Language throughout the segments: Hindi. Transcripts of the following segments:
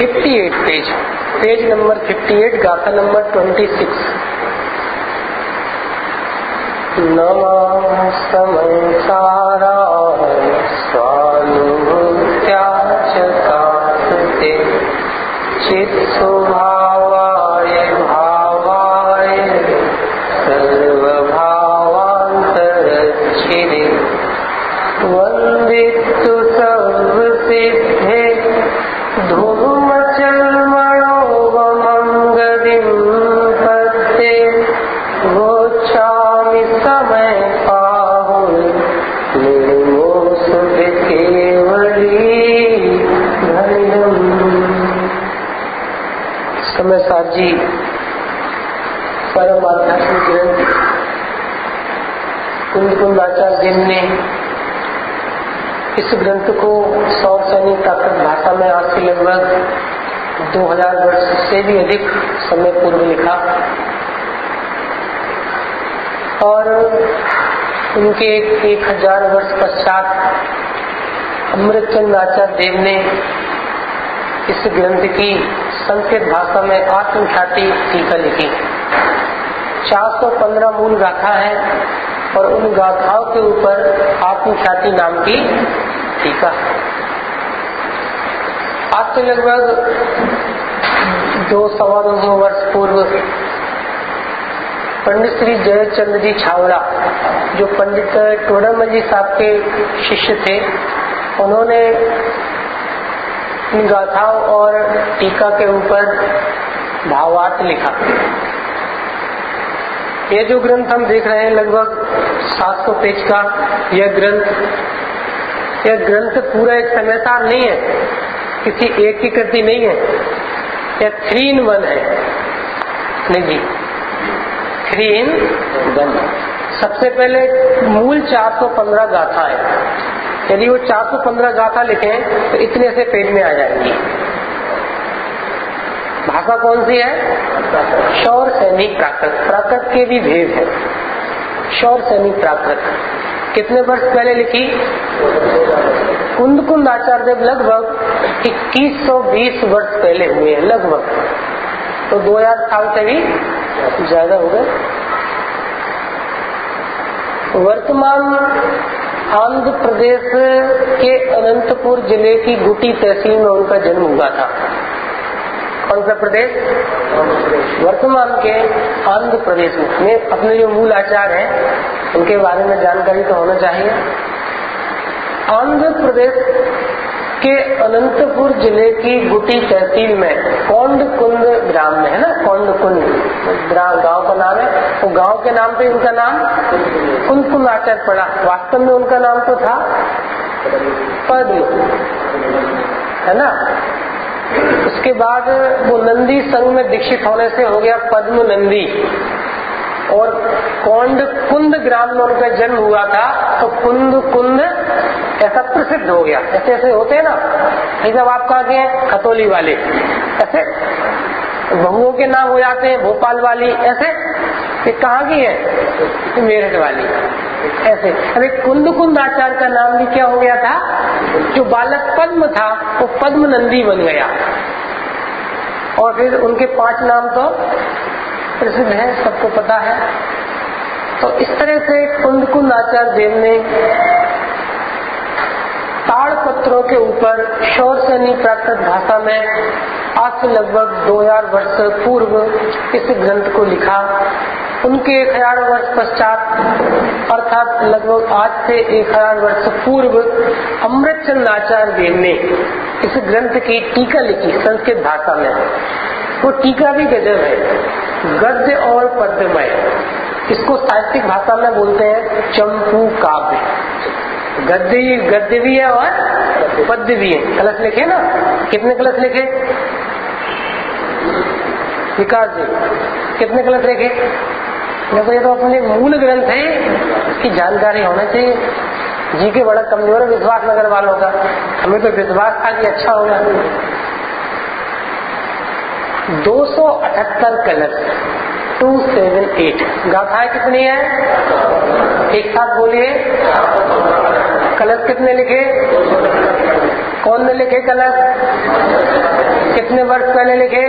58 पेज नंबर 58, गाथा नंबर 26। नमः संसाराय स्वानुभूत्या च कास्ते चित्स्वभावाय भावाय सर्वभावान्तरच्छिदे वन्दितु सर्वसिद्धे धूमचर्मणोऽवमङ्गलिं पद्ये गोच्छामि समय पाहुल निर्मोसुध केवली धन्यम्। समय साथ जी परम आध्यात्मिक ग्रंथ कुंदकुंदाचार्य ने इस ग्रंथ को सौरसैनिक प्राकृत भाषा में आज से लगभग 2000 वर्ष से भी अधिक समय पूर्व लिखा और उनके 1000 वर्ष पश्चात अमृतचंद आचार्य देव ने इस ग्रंथ की संस्कृत भाषा में आत्मख्याति टीका लिखी। 415 मूल गाथा है और उन गाथाओं के ऊपर आत्मख्याति नाम की टीका। आज से लगभग 200 वर्ष पूर्व पंडित श्री जयचंद्र जी छावड़ा, जो पंडित टोडरमल जी साहब के शिष्य थे, उन्होंने इन गाथाओं और टीका के ऊपर भावार्थ लिखा। ये जो ग्रंथ हम देख रहे हैं लगभग 700 पेज का यह ग्रंथ पूरा एक समयसार नहीं है, किसी एक की कृति नहीं है, यह 3 in 1 है। नहीं जी, 3 in 1। सबसे पहले मूल 415 गाथा है। यदि वो 415 गाथा लिखें तो इतने से पेज में आ जाएंगी। भाषा कौन सी है? शौर सैनिक प्राकृत। प्राकृत के भी भेद है। शौर सैनिक प्राकृत कितने वर्ष पहले लिखी? कुंद आचार्य देव लगभग 2120 वर्ष पहले हुए हैं लगभग, तो 2000 साल से भी ज्यादा हो गए। वर्तमान आंध्र प्रदेश के अनंतपुर जिले की गुटी तहसील में उनका जन्म हुआ था। कौन सा प्रदेश? वर्तमान के आंध्र प्रदेश में। अपने जो मूल आचार्य हैं उनके बारे में जानकारी तो होना चाहिए। आंध्र प्रदेश के अनंतपुर जिले की गुटी तहसील में कोंडकुंद ग्राम में है ना, कोंडकुंद गांव का नाम है। वो गांव के नाम पे उनका नाम कुंदकुंद आचार्य पड़ा। वास्तव में उनका नाम तो था पद्म, है ना। उसके बाद वो नंदी संघ में दीक्षित होने से हो गया पद्म नंदी, और कोंडकुंद ग्राम में उनका जन्म हुआ था तो कुंद ऐसा प्रसिद्ध हो गया। ऐसे ऐसे होते हैं ना, जब आप कहा गए खतौली वाले, ऐसे बहुओं के नाम हो जाते हैं, भोपाल वाली, ऐसे ये कहाँ की है? मेरठ वाली। ऐसे अरे कुंद आचार्य का नाम भी क्या हो गया था? जो बालक पद्म था वो पद्म नंदी बन गया, और फिर उनके 5 नाम तो प्रसिद्ध है, सबको पता है। तो इस तरह से कुंद आचार्य देव ने ताड़ पत्रों के ऊपर शौर सैनिक प्राकृत भाषा में आज से लगभग 2000 वर्ष पूर्व इस ग्रंथ को लिखा। उनके 1000 वर्ष पश्चात अर्थात लगभग आज से 1000 वर्ष पूर्व अमृतचंद आचार्य देव ने इस ग्रंथ की टीका लिखी संस्कृत भाषा में। वो टीका भी गजब है, गद्य और पद्यमय। इसको साहित्यिक भाषा में बोलते हैं चंपू काव्य। गद्य भी है और पद्य भी है। कलश लिखे ना, कितने कलश लिखे? विकास जी कितने कलश लिखे? देखो ये तो अपने मूल ग्रंथ है, इसकी जानकारी होना चाहिए। जी के बड़ा कमजोर है विश्वास नगर वालों का, हमें तो विश्वास था कि अच्छा होगा। 278 कलश, 278 गाथाएं कितनी है? एक साथ बोलिए। कलश कितने लिखे? कौन ने लिखे कलश? कितने वर्ष पहले लिखे?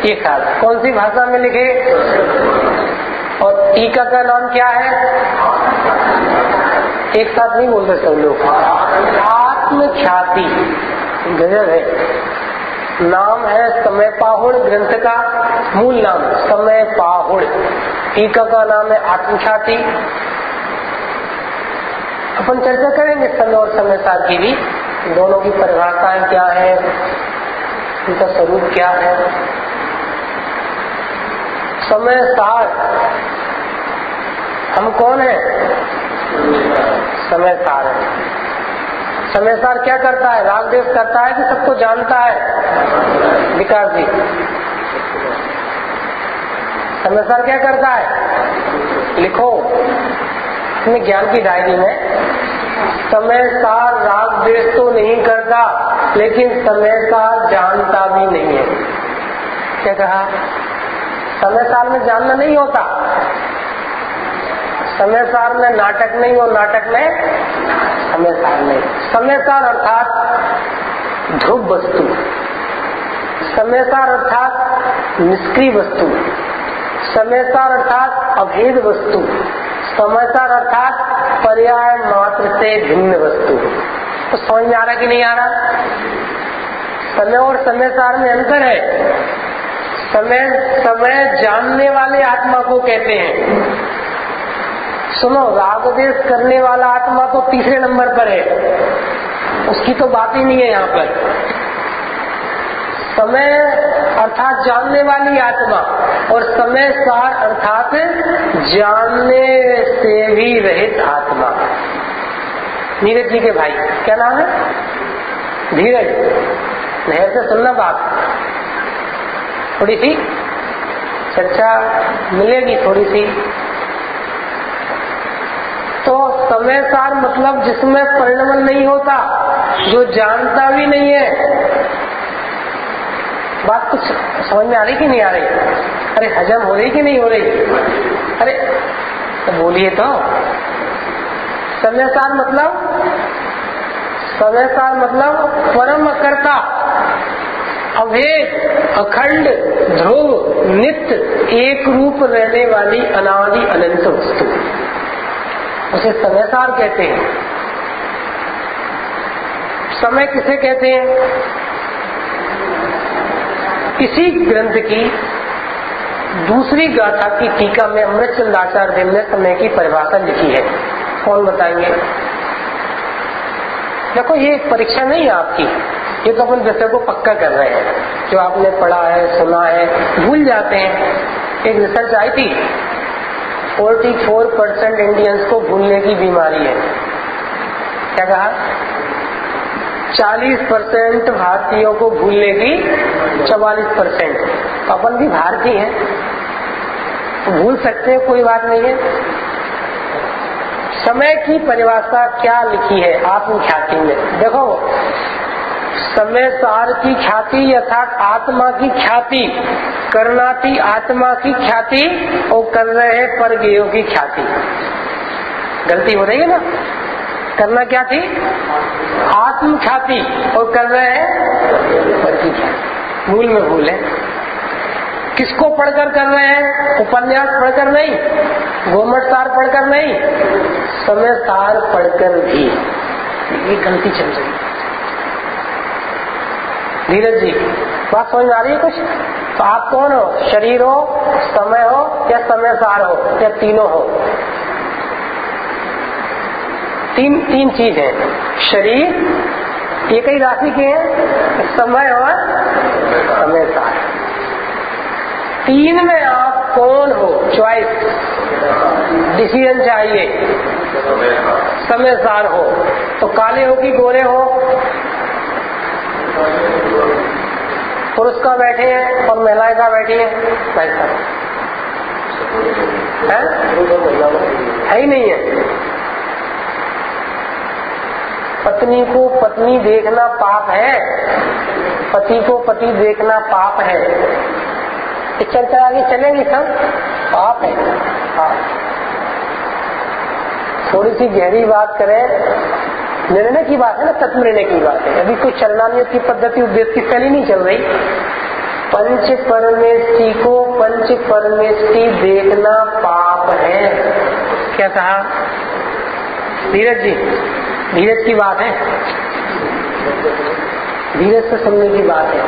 1 साल। कौन सी भाषा में लिखे? और टीका का नाम क्या है? एक साथ नहीं बोलते सब लोग। आत्मख्याति गजब है। नाम है समय पाहुड़, ग्रंथ का मूल नाम समय पाहुड़, टीका का नाम है आत्मख्याति। अपन चर्चा करेंगे समय और समय सार की भी, दोनों की परिभाषाएं क्या है, उनका स्वरूप क्या है। समय सार हम कौन है? समय सार है। समय सार क्या करता है? राग देश करता है कि सबको जानता है? विकास जी, समय सार क्या करता है? लिखो अपने ज्ञान की डायरी में। समय सार राग देश तो नहीं करता, लेकिन समय सार जानता भी नहीं है। क्या कहा? समय सार में जानना नहीं होता, समय सार में नाटक नहीं और नाटक में समय सार नहीं। समय सार अर्थात ध्रुव वस्तु, समय सार अर्थात निष्क्रिय वस्तु, समय सार अर्थात अभेद वस्तु, समय सार अर्थात पर्याय मात्र से भिन्न वस्तु। तो समझ में आ रहा कि नहीं आ रहा? समय और समय सार में अंतर है। समय जानने वाले आत्मा को कहते हैं। सुनो, राग देश करने वाला आत्मा तो तीसरे नंबर पर है, उसकी तो बात ही नहीं है यहाँ पर। समय अर्थात जानने वाली आत्मा और समय सार अर्थात जानने से भी रहित आत्मा। नीरज जी के भाई क्या नाम है? धीरज। नहर से सुनना बात, थोड़ी सी चर्चा मिलेगी थोड़ी सी। तो समय सार मतलब जिसमें परिणमन नहीं होता, जो जानता भी नहीं है। बात कुछ समझ में आ रही कि नहीं आ रही? अरे हजम हो रही कि नहीं हो रही? अरे तो बोलिए तो। समय सार मतलब परम अकर्ता, अभेद, अखंड, ध्रुव, नित्य, एक रूप रहने वाली अनादि अनंत वस्तु, उसे समय सार कहते हैं। समय किसे कहते हैं? इसी ग्रंथ की दूसरी गाथा की टीका में अमृतचंद आचार्य देव ने समय की परिभाषा लिखी है। कौन बताएंगे? देखो, ये परीक्षा नहीं है आपकी, ये तो अपन विषय को पक्का कर रहे हैं। जो आपने पढ़ा है, सुना है, भूल जाते हैं। एक रिसर्च आई थी, 44% इंडियंस को भूलने की बीमारी है। क्या कहा? 40% भारतीयों को भूलने की 44%। अपन भी भारतीय हैं, भूल सकते हैं, कोई बात नहीं है। समय की परिभाषा क्या लिखी है आत्मख्याति में? देखो, समय सार की ख्याति अर्थात आत्मा की ख्याति करना थी, आत्मा की ख्याति, और कर रहे हैं परगेयों की ख्याति। गलती हो रही है ना? करना क्या थी? आत्म ख्याति, और कर रहे हैं पर की ख्याति। मूल में भूल है। किसको पढ़कर कर रहे हैं? उपन्यास पढ़कर नहीं, गोमट सार पढ़कर नहीं, समय सार पढ़कर भी। ये गलती चल रही है। धीरज जी, बात समझ आ रही है कुछ? तो आप कौन हो? शरीर हो, समय हो, या समय सार हो, या तीनों हो? तीन चीज है। शरीर एक ही राशि के हैं, समय और समय सार। तीन में आप कौन हो? चॉइस, डिसीजन चाहिए। समय सार हो तो काले हो कि गोरे हो? पुरुष का बैठे हैं और महिलाएं का बैठी हैं? भाई साहब है ही नहीं है। पत्नी को पत्नी देखना पाप है, पति को पति देखना पाप है। इस चर्चा आगे चलेंगे सब, पाप है। हाँ, थोड़ी सी गहरी बात करें निर्णय की बात है ना, तत्निर्णय की बात है। अभी कोई चरणामृत की पद्धति उपदेश की शैली नहीं चल रही। पंच परमेष्टि को पंच परमेष्टि देखना पाप है। क्या कहा धीरज जी? धीरज की बात है, धीरज से सुनने की बात है।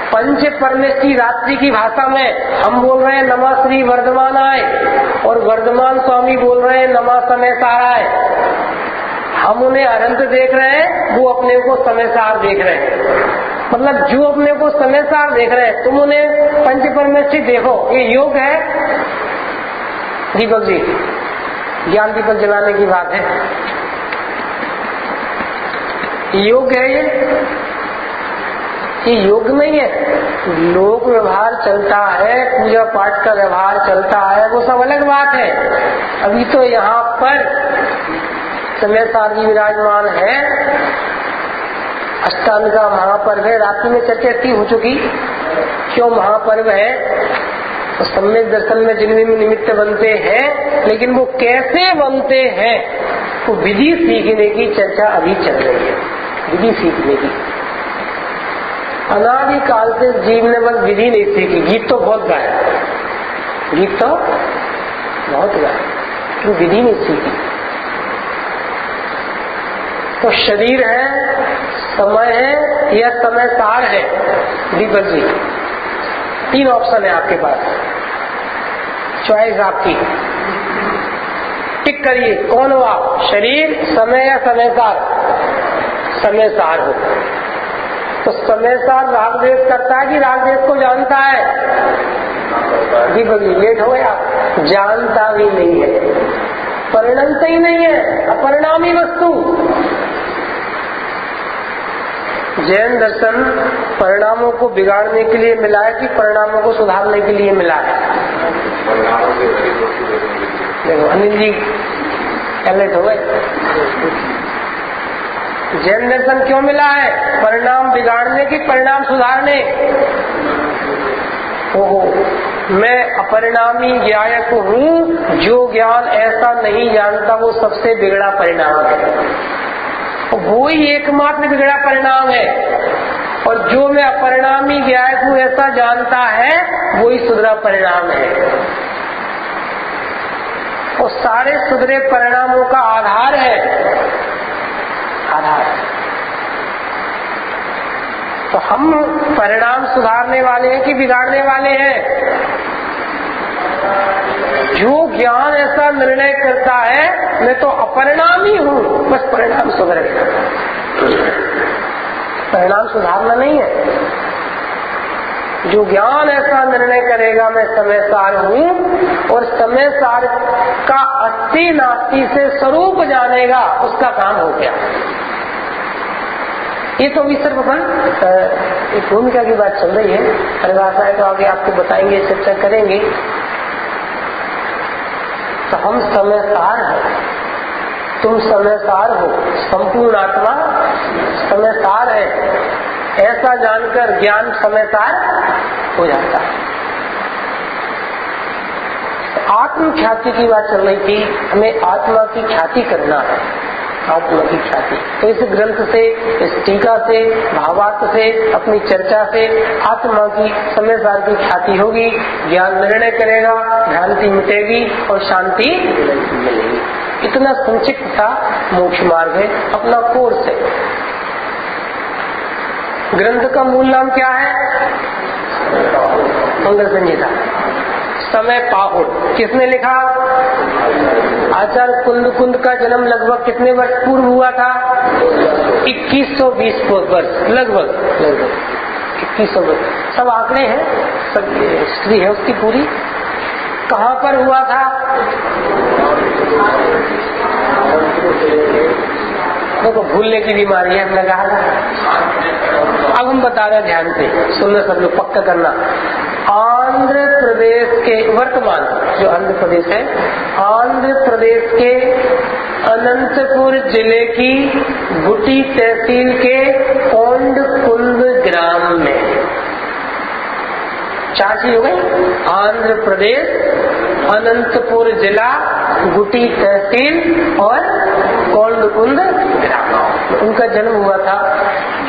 पंच परमेष्टि रात्रि की भाषा में हम बोल रहे हैं नमः श्री वर्धमानाय, और वर्धमान स्वामी बोल रहे हैं नमः समय साराय। हम उन्हें अनंत देख रहे हैं, वो अपने को समय सार देख रहे हैं। मतलब जो अपने को समय सार देख रहे हैं, तुम उन्हें पंच परमेष्टि देखो। ये योग है दीपक जी, ज्ञान दीपक जलाने की बात है। योग है ये योग नहीं है। लोक व्यवहार चलता है, पूजा पाठ का व्यवहार चलता है, वो सब अलग बात है। अभी तो यहाँ पर समय सार जी विराजमान है, अष्टांग का महापर्व है। रात्रि में चर्चा इतनी हो चुकी, क्यों महापर्व है? तो सम्यक दर्शन में जिनमें निमित्त बनते हैं, लेकिन वो कैसे बनते हैं वो विधि सीखने की चर्चा अभी चल रही है। विधि सीखने की अनादि काल से जीव ने बस विधि नहीं सीखी। गीत तो बहुत गाया, गीत तो बहुत गाया, तो विधि नहीं सीखी। तो शरीर है, समय है या समय सार है? दीपक जी, 3 ऑप्शन है आपके पास, चॉइस आपकी। टिक करिए, कौन हो आप? शरीर, समय या समय सार? समय सार हो। तो समय सार रागद्वेष करता है कि रागद्वेष को जानता है? दीपक जी लेट हो गया, जानता भी नहीं है, परिणमता ही नहीं है, अपरिणामी वस्तु। जैन दर्शन परिणामों को बिगाड़ने के लिए मिला है कि परिणामों को सुधारने के लिए मिला है? देखो अनिल जी लेट हो गए। जैन दर्शन क्यों मिला है? परिणाम बिगाड़ने की, परिणाम सुधारने। ओहो, मैं अपरिणामी ज्ञायक हूँ, जो ज्ञान ऐसा नहीं जानता वो सबसे बिगड़ा परिणाम है। वो ही एकमात्र बिगड़ा परिणाम है, और जो मैं अपरिणामी ज्ञायक हूँ ऐसा जानता है वो ही सुधरा परिणाम है। और सारे सुधरे परिणामों का आधार है, आधार। तो हम परिणाम सुधारने वाले हैं कि बिगाड़ने वाले हैं? जो ज्ञान ऐसा निर्णय करता है मैं तो अपरिणामी हूँ, बस परिणाम सुधरेगा। परिणाम सुधारना नहीं है। जो ज्ञान ऐसा निर्णय करेगा मैं समय सार हूँ, और समय सार का अस्थि नास्ति से स्वरूप जानेगा, उसका काम हो गया। ये तो अभी सिर्फ एक भूमिका की बात चल रही है। परिभाषा है तो आगे आपको बताएंगे, चर्चा करेंगे। तो हम समय सार हैं, तुम समय सार हो, संपूर्ण आत्मा समय सार है, ऐसा जानकर ज्ञान समय सार हो जाता है। आत्म ख्याति की बात चल रही थी, हमें आत्मा की ख्याति करना है, आत्मा की ख्याति। तो इस ग्रंथ से, इस टीका से, भावार्थ से, अपनी चर्चा से आत्मा की समय सार की ख्याति होगी, ज्ञान निर्णय करेगा, भ्रांति मिटेगी और शांति मिलेगी। इतना संक्षिप्त था मोक्ष मार्ग है, अपना कोर्स है। ग्रंथ का मूल नाम क्या है? मंगल संहिता। समय पाहुर किसने लिखा? आचार्य कुंद का जन्म लगभग कितने वर्ष पूर्व हुआ था? 2120 वर्ष, लगभग 2100 वर्ष। सब आंकड़े हैं, सब हिस्ट्री है उसकी पूरी। कहाँ पर हुआ था? देखो भूलने की बीमारी है, हमने कहा। अब हम बता रहे हैं, ध्यान से सुनना सब लोग, पक्का करना। आंध्र प्रदेश के, वर्तमान जो आंध्र प्रदेश है, आंध्र प्रदेश के अनंतपुर जिले की गुटी तहसील के कोंडकुंद ग्राम में 4 चीज हो गई। आंध्र प्रदेश, अनंतपुर जिला, गुटी तहसील और कोंडकुंद ग्राम, उनका जन्म हुआ था।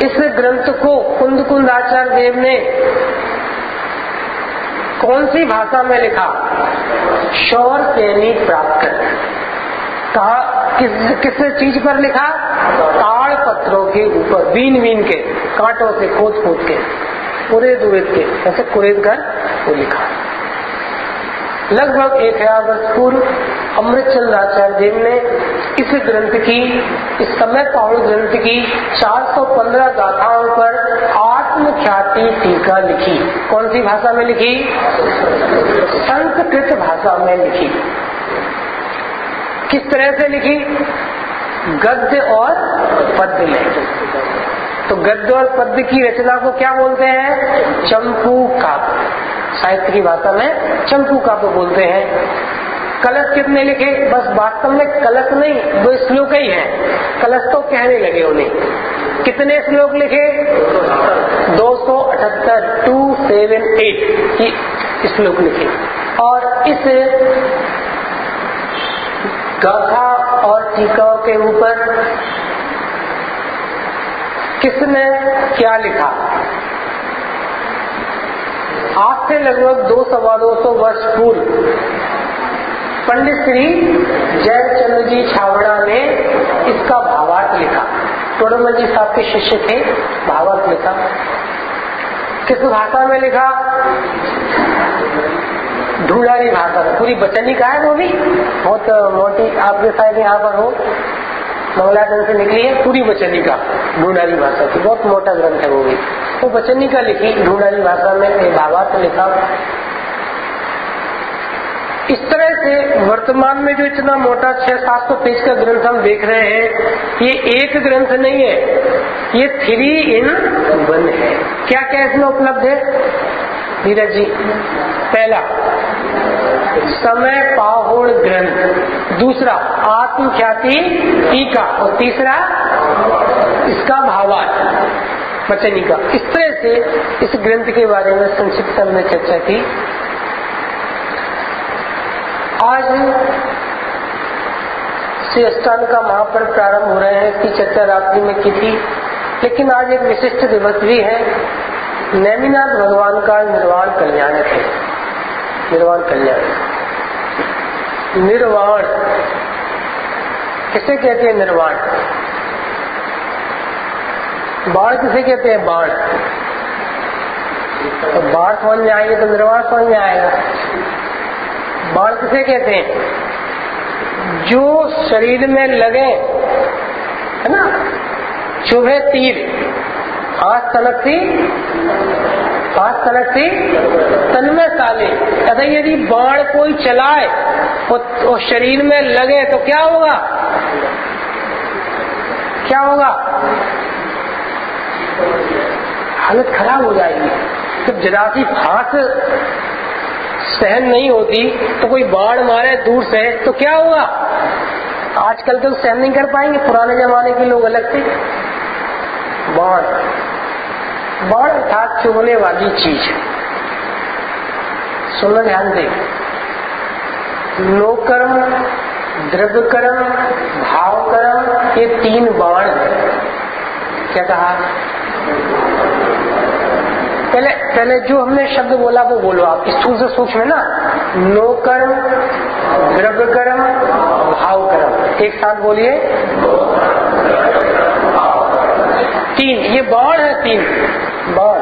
इस ग्रंथ को कुंद आचार्य देव ने कौन सी भाषा में लिखा? शौर सेनी प्राप्त। कहा किस चीज पर लिखा? ताड़ पत्रों के ऊपर, बीन के, कांटों से खोद के, उरेद के, ऐसे कुरेद कर वो लिखा। लगभग 1000 वर्ष पूर्व अमृतचंद्र आचार्य देव ने इस ग्रंथ की, इस समय पाहुल ग्रंथ की 415 गाथाओं पर आत्मख्याति टीका लिखी। कौन सी भाषा में लिखी? संस्कृत भाषा में लिखी। किस तरह से लिखी? गद्य और पद्य में। तो गद्य और पद्य की रचना को क्या बोलते हैं? चंपू काव्य। साहित्य की भाषा में चंपू काव्य बोलते हैं। कलश कितने लिखे? बस वास्तव में कलश नहीं, 2 श्लोक ही हैं। कलश तो कहने लगे उन्हें। कितने श्लोक लिखे? 278, 278 की श्लोक लिखे। और इस गाथा और टीकाओं के ऊपर किसने क्या लिखा? आज से लगभग 200-250 वर्ष पूर्व पंडित श्री जयचंद्र जी छावड़ा ने इसका भावार्थ लिखा। टोडरमल जी साहब के शिष्य थे, भावार्थ लिखा। किस भाषा में लिखा? ढूंढारी भाषा में। पूरी वचनी का है वो भी, बहुत मोटी, आपके शायद यहाँ पर हो, मंगलाचरण से निकली है, पूरी वचनी का, ढूंढारी भाषा की, बहुत मोटा ग्रंथ है वो भी। वो वचनी का लिखी, ढूंढारी भाषा में भावार्थ लिखा। इस तरह से वर्तमान में जो इतना मोटा 600-700 पेज का ग्रंथ हम देख रहे हैं, ये एक ग्रंथ नहीं है, ये 3 in 1 है। क्या क्या इसमें उपलब्ध है धीरज जी? पहला समय पाहुल ग्रंथ, दूसरा आत्मख्याति टीका, और तीसरा इसका भावार्थ वचनी का। इस तरह से इस ग्रंथ के बारे में संक्षिप्त हमने चर्चा की। आज श्री अष्टांग का महापर्व प्रारंभ हो रहे हैं, इसकी चर्चा रात्रि में की थी। लेकिन आज एक विशिष्ट दिवस भी है, नेमिनाथ भगवान का निर्वाण कल्याण है। निर्वाण कल्याण, निर्वाण किसे कहते हैं? निर्वाण। बाढ़ किसे कहते हैं? बाढ़। तो बाढ़ समझ में आएगी तो निर्वाण समझ में आएगा। बाढ़ किसे कहते हैं? जो शरीर में लगे, है ना, चुभे तीर, आस तलकती तन में साले। अतः यदि बाण कोई चलाए और शरीर में लगे तो क्या होगा? क्या होगा? हालत खराब हो जाएगी। जब जरा सी फांस सहन नहीं होती तो कोई बाढ़ मारे दूर से तो क्या होगा? आजकल तो सहन नहीं कर पाएंगे, पुराने जमाने के लोग अलग थे। बाढ़ अर्थात चुभने वाली चीज है। सुनना ध्यान दे। नो कर्म, द्रव्य कर्म, भाव कर्म, ये 3 बाण है। क्या कहा? पहले जो हमने शब्द बोला वो बोलो आप, स्थूल से सूक्ष्म है ना। नो कर्म, द्रव्य कर्म, भाव कर्म, एक साथ बोलिए। 3, ये बाण है, 3 बाण।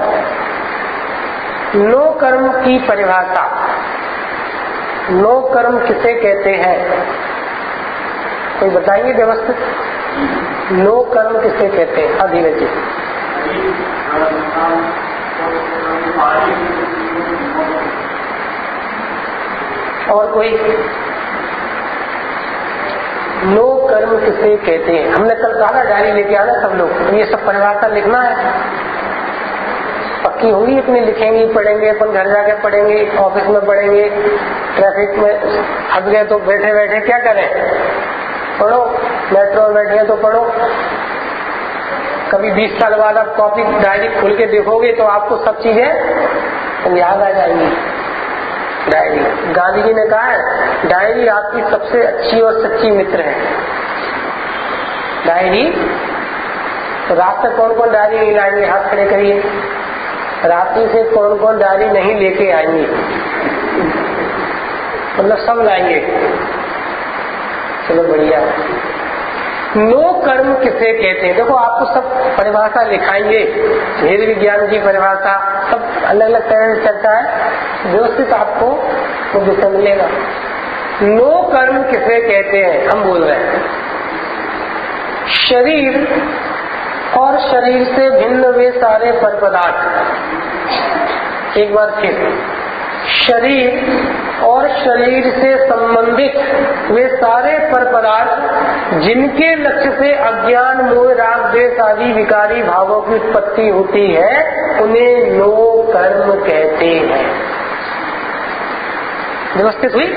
नो कर्म की परिभाषा, नो कर्म किसे कहते हैं? कोई बताएंगे व्यवस्थित? नो कर्म किसे कहते हैं? अधीरज जी। और कोई? नो कर्म किसे कहते हैं? हमने कल कहा ना डायरी लेके आना सब लोग, तो ये सब परिभाषा लिखना है। पक्की होंगी अपनी, लिखेंगे, पढ़ेंगे, अपन घर जाके पढ़ेंगे, ऑफिस में पढ़ेंगे, ट्रैफिक में फंस गए तो बैठे बैठे क्या करें? पढ़ो। मेट्रो में बैठे तो पढ़ो। कभी 20 साल बाद आप कॉपी डायरी खोल के देखोगे तो आपको सब चीजें तो याद आ जाएंगी डायरी। गांधी जी ने कहा है डायरी आपकी सबसे अच्छी और सच्ची मित्र है। डायरी तो रात तक कौन कौन डायरी नहीं लाएंगे? हाथ खड़े करिए। रात्रि से कौन कौन डायरी नहीं लेके आएंगे? मतलब सब लाएंगे। चलो बढ़िया। नो कर्म किसे कहते हैं? देखो आपको सब परिभाषा लिखाएंगे, भेद विज्ञान की परिभाषा सब अलग अलग तरह से चलता है, व्यवस्थित आपको वो विषय मिलेगा। नो कर्म किसे कहते हैं? हम बोल रहे हैं शरीर और शरीर से भिन्न वे सारे पर पदार्थ। एक बार फिर, शरीर और शरीर से संबंधित वे सारे पर पदार्थ जिनके लक्ष्य से अज्ञान मोह राग द्वेष आदि विकारी भावों की उत्पत्ति होती है, उन्हें नो कर्म कहते हैं। व्यवस्थित हुई?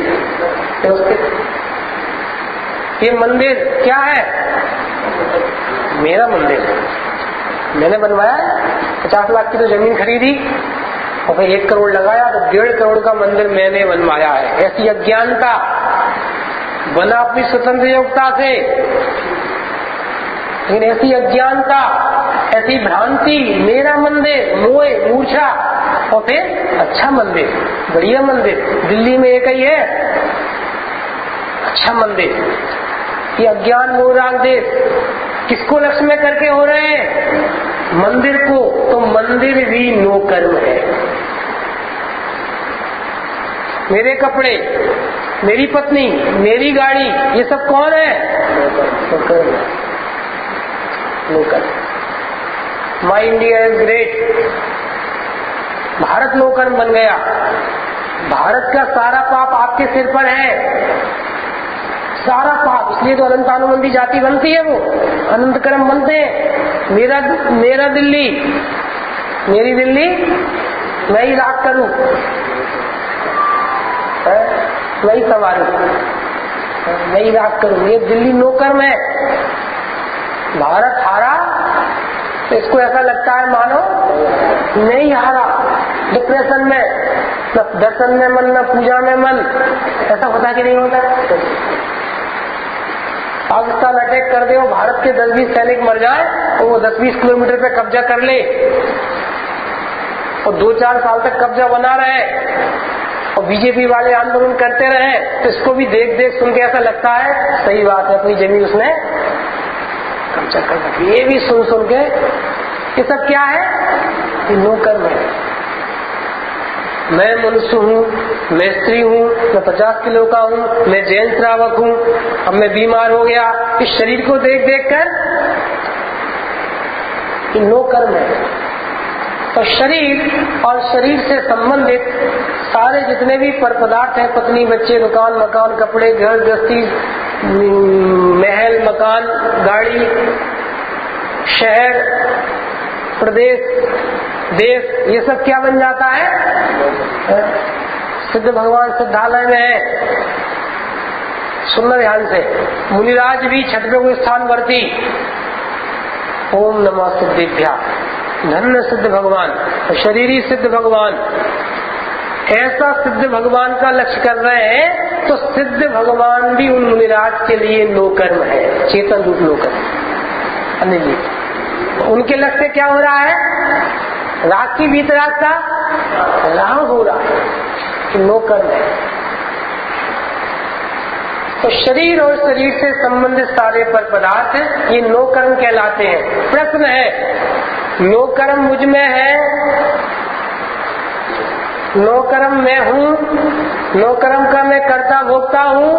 व्यवस्थित। ये मंदिर क्या है? मेरा मंदिर मैंने बनवाया। 50 लाख की तो जमीन खरीदी और फिर 1 करोड़ लगाया तो 1.5 करोड़ का मंदिर मैंने बनवाया है। ऐसी अज्ञानता बना अपनी स्वतंत्र योग्यता से, लेकिन ऐसी अज्ञानता, ऐसी भ्रांति, मेरा मंदिर, मोह, मूर्छा, और फिर अच्छा मंदिर, बढ़िया मंदिर, दिल्ली में एक ही है अच्छा मंदिर। ये अज्ञान मोह राग द्वेष किसको लक्ष्य में करके हो रहे हैं? मंदिर को। तो मंदिर भी नो कर्म है। मेरे कपड़े, मेरी पत्नी, मेरी गाड़ी, ये सब कौन है? नो कर्म है। No karma. My India is great. Bharat no karma बन गया। भारत का सारा पाप आपके सिर पर है, सारा पाप। इसलिए तो अनंतानुबंधी जाति बनती है, वो अनंत कर्म बनते हैं। मेरा दिल्ली, मेरी दिल्ली, मैं ही राग करूं, मैं ही संवारूं, मैं ही राग करूं। ये दिल्ली नो कर्म है। भारत हारा तो इसको ऐसा लगता है मानो नहीं हारा। डिप्रेशन में, न दर्शन में मन, न पूजा में मन। ऐसा होता कि नहीं होता? पाकिस्तान अटैक कर दे और भारत के 10-20 सैनिक मर जाए और वो 10-20 किलोमीटर पे कब्जा कर ले और 2-4 साल तक कब्जा बना रहे और बीजेपी वाले आंदोलन करते रहे, तो इसको भी देख देख सुन के ऐसा लगता है सही बात है, अपनी जमीन उसने कब्जा कर रखी। ये भी सुन सुन के ये सब क्या है? ये नो कर्म है। मैं मनुष्य हूँ, मैं स्त्री हूँ, मैं 50 किलो का हूँ, मैं जैन श्रावक हूँ, अब मैं बीमार हो गया। इस शरीर को देख देख कर नो कर्म है। तो शरीर और शरीर से संबंधित सारे जितने भी पर पदार्थ हैं, पत्नी, बच्चे, दुकान, मकान, कपड़े, घर गृहस्थी, महल, मकान, गाड़ी, शहर, प्रदेश, देश, ये सब क्या बन जाता है? सिद्ध भगवान सिद्धालय में है। सुनना ध्यान से। मुनिराज भी छठ पे कोई स्थान वर्ती। ओम नमः सिद्धेभ्या, धन्य सिद्ध भगवान, शरीरी सिद्ध भगवान। ऐसा सिद्ध भगवान का लक्ष्य कर रहे हैं तो सिद्ध भगवान भी उन मुनिराज के लिए नो कर्म है, चेतन रूप नो कर्म। अन्य जी उनके लक्ष्य से क्या हो रहा है? राग की बीतराग का राग हो रहा है कि नो कर्म है। तो शरीर और शरीर से संबंधित सारे पर पदार्थ ये नो कर्म कहलाते हैं। प्रश्न है, नो कर्म मुझ में है? नो कर्म मैं हूँ? नो कर्म का मैं कर्ता भोक्ता हूँ?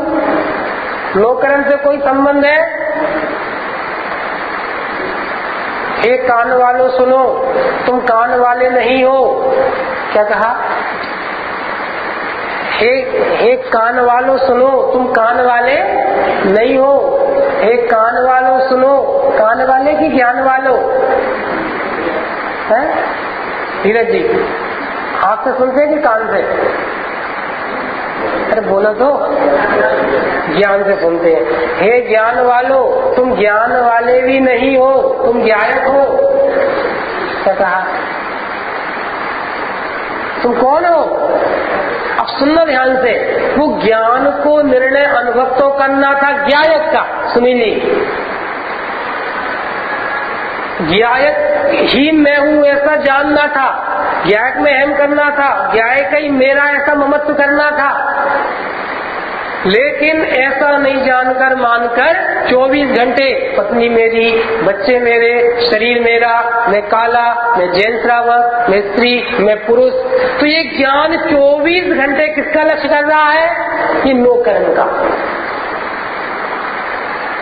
नो कर्म से कोई संबंध है? हे कान वालों सुनो, तुम कान वाले नहीं हो। क्या कहा? हे कान वालों सुनो, तुम कान वाले नहीं हो। हे कान वालों सुनो, कान वाले की ज्ञान वालों है? धीरज जी, आँख से सुनते हैं कि कान से? अरे बोलो तो। ज्ञान से सुनते हैं। हे ज्ञान वालों, तुम ज्ञान वाले भी नहीं हो, तुम ज्ञायक हो। क्या कहा? तुम कौन हो? अब सुनना ध्यान से, वो ज्ञान को निर्णय अनुभव तो करना था ज्ञायक का, सुनीली ज्ञायक ही मैं हूं ऐसा जानना था, ज्ञायक में अहम करना था, ज्ञायक ही मेरा ऐसा ममत्व करना था। लेकिन ऐसा नहीं जानकर मानकर 24 घंटे पत्नी मेरी, बच्चे मेरे, शरीर मेरा, मैं काला, मैं जैन श्रावक, मैं स्त्री, मैं पुरुष, तो ये ज्ञान 24 घंटे किसका लक्ष्य कर रहा है? ये नो कर्म का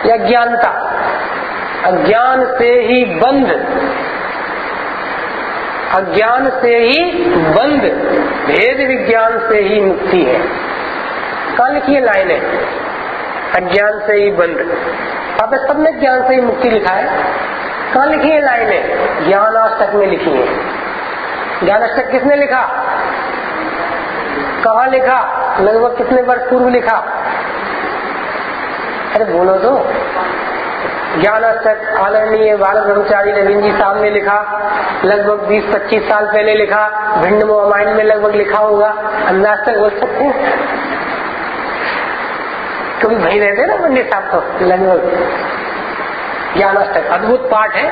या ज्ञानता। अज्ञान से ही बंध, अज्ञान से ही बंध, भेद विज्ञान से ही मुक्ति है। कहाँ लिखी है लाइनें? अज्ञान से ही बंध। अब सब में ज्ञान से ही मुक्ति लिखा है। कहाँ लिखी है लाइनें? ज्ञानाष्टक में लिखी है। ज्ञानाष्टक किसने लिखा? कहाँ लिखा? लगभग कितने वर्ष पूर्व लिखा? अरे बोलो तो। ज्ञानाष्टक आदरणीय बाल ब्रह्मचारी नवीन जी साहब ने लिखा, लगभग 20-25 साल पहले लिखा। भिंड मोबाइल में लगभग लिखा होगा। अंदाज तक बोल सकते हैं? कभी वहीं रहते ना पंडित साहब तो लगभग। ज्ञानाष्टक अद्भुत पाठ है।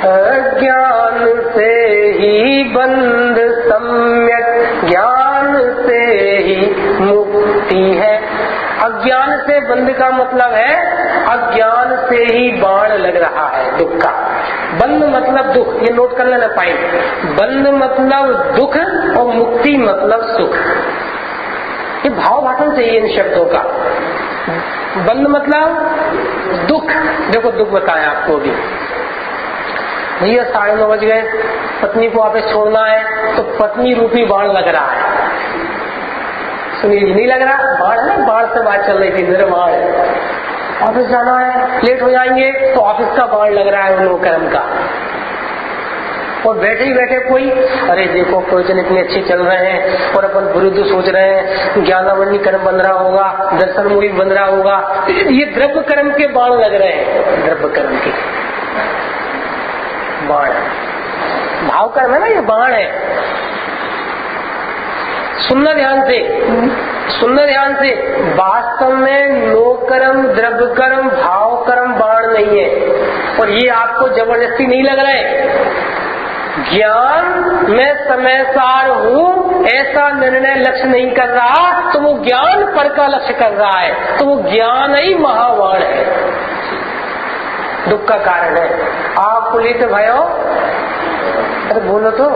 अज्ञान से ही बंध सम्यक ज्ञान से ही मुक्ति है। अज्ञान से बंध का मतलब है अज्ञान से ही बाण लग रहा है दुख का। बंध मतलब दुख, ये नोट कर लेना पॉइंट। बंध मतलब दुख और मुक्ति मतलब सुख। ये भाव भाषण चाहिए इन शब्दों का। बंध मतलब दुख। देखो दुख बताया आपको अभी, भैया 9:30 बज गए, पत्नी को वापस छोड़ना है तो पत्नी रूपी बाण लग रहा है। सुनिए, नहीं लग रहा? बाण है ना, बाण से बात चल रही थी, मेरे बाण है। ऑफिस जाना है, लेट हो जाएंगे तो ऑफिस का बाण लग रहा है उन लोग कर्म का। और बैठे ही बैठे कोई, अरे देखो प्रवचन इतने अच्छे चल रहे हैं और अपन विरुद्ध सोच रहे हैं, ज्ञानावरणी कर्म बन रहा होगा, दर्शन मूल बन रहा होगा, ये द्रव्य कर्म के बाण लग रहे हैं। द्रव्य कर्म के बाण, भाव कर्म है ना, ये बाण है। सुनना ध्यान से, सुनना ध्यान से। वास्तव में नो कर्म, द्रव्य कर्म, भाव कर्म बाण नहीं है। और ये आपको जबरदस्ती नहीं लग रहा है। ज्ञान मैं समय सार हूँ ऐसा निर्णय लक्ष्य नहीं कर रहा, तो वो ज्ञान पर का लक्ष्य कर रहा है, तो वो ज्ञान ही महावाण है, दुख का कारण है। आप पुलिस भयो, अरे बोलो तो,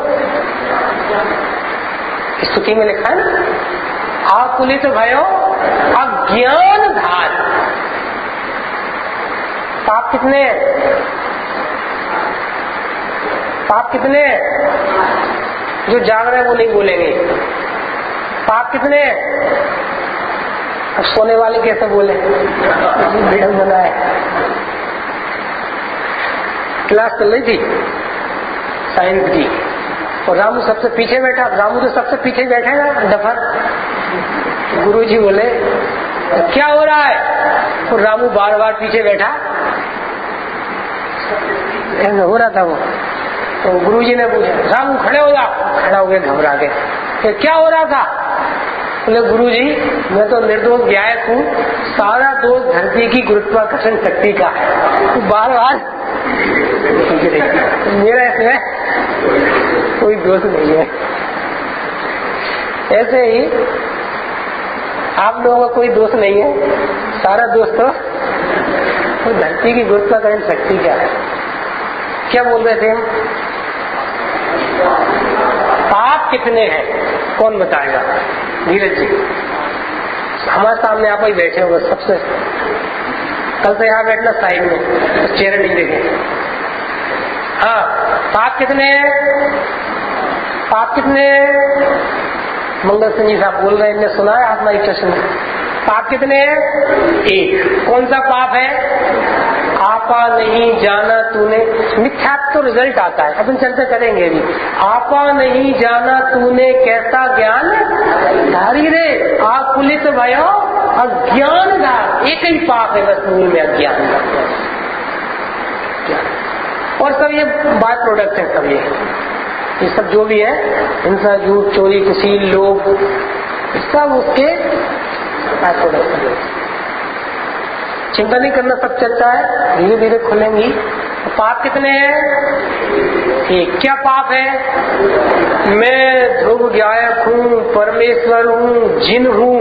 स्तुति में लिखा है ना, आप पुलिस भयो अज्ञान धार। पाप कितने? पाप कितने? जो जाग रहे हैं वो नहीं बोलेंगे। पाप कितने? अब सोने वाले कैसे बोले? भिड़न बना है। क्लास चल रही थी साइंस की और रामू सबसे पीछे बैठा। रामू तो सबसे पीछे बैठे ना दफर। गुरुजी बोले क्या हो रहा है? और रामू बार बार पीछे बैठा। ऐसा हो रहा था वो। तो गुरुजी ने पूछा, रामू खड़े हो जा। खड़ा हो गया घबरा के। क्या हो रहा था? बोले गुरुजी मैं तो निर्दोष ज्ञायक हूँ, सारा दोष धरती की गुरुत्वाकर्षण शक्ति का है। तो बार बार मेरा इसमें कोई दोष नहीं है। ऐसे ही आप लोगों का कोई दोष नहीं है, सारा दोष तो धरती की गुरुत्वाकर्षण शक्ति का है। क्या बोल रहे थे हम? पाप कितने हैं कौन बताएगा? धीरज जी हमारे सामने आप ही बैठे हो, सबसे कल से यहाँ बैठना साइड में, चेहरे नहीं देखे। हाँ, पाप कितने हैं? पाप कितने? मंगल सिंह जी साहब बोल रहे हैं, इन्हें सुना है आत्मा इच्छा में। पाप कितने हैं? एक। कौन सा पाप है? आपा नहीं जाना तूने। मिथ्यात्व तो रिजल्ट आता है, अपन चर्चा करेंगे भी। आपा नहीं जाना तूने कैसा ज्ञान धारी रे, आप पुलिस भयो अज्ञान धार। एक ही पाप है बस मूल में, अज्ञान। और सब ये बाय प्रोडक्ट है सब ये। ये सब जो भी है, हिंसा, झूठ, चोरी, कुशील, लोभ, सब उसके चिंता नहीं करना, सब चलता है, धीरे धीरे खुलेंगी। पाप कितने हैं? एक। क्या पाप है? मैं ध्रुव गायक हूँ, परमेश्वर हूँ, जिन हूँ।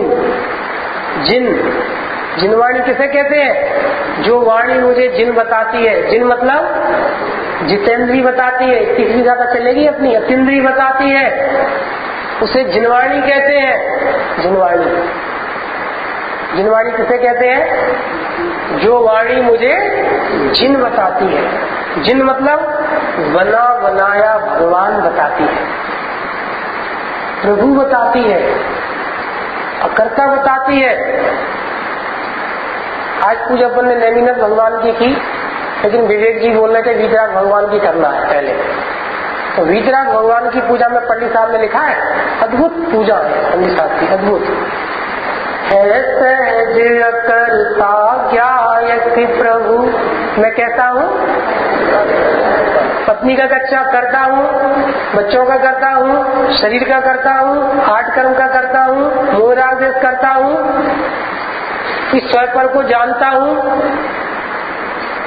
जिन वाणी किसे कहते हैं? जो वाणी मुझे जिन बताती है। जिन मतलब जितेंद्री बताती है, तीसरी ज्यादा चलेगी अपनी, अतीन्द्री बताती है, उसे जिनवाणी कहते हैं। जिनवाणी किसे कहते हैं? जो वाणी मुझे जिन बताती है। जिन मतलब बना बनाया भगवान बताती है, प्रभु बताती है, अकर्ता बताती है। आज पूजा अपन ने नैमिनक भगवान की, लेकिन विवेक जी बोल रहे थे वीतराग भगवान की करना है पहले। तो वीतराग भगवान की पूजा में पंडित साहब ने लिखा है, अद्भुत पूजा है पंडित साहब की, अद्भुत है। सहज अकर्ता ज्ञायक प्रभु, मैं कहता हूँ पत्नी का कच्चा करता हूँ, बच्चों का करता हूँ, शरीर का करता हूँ, 8 कर्म का करता हूँ, मोह राग द्वेष करता हूँ, इस स्वयं को जानता हूँ।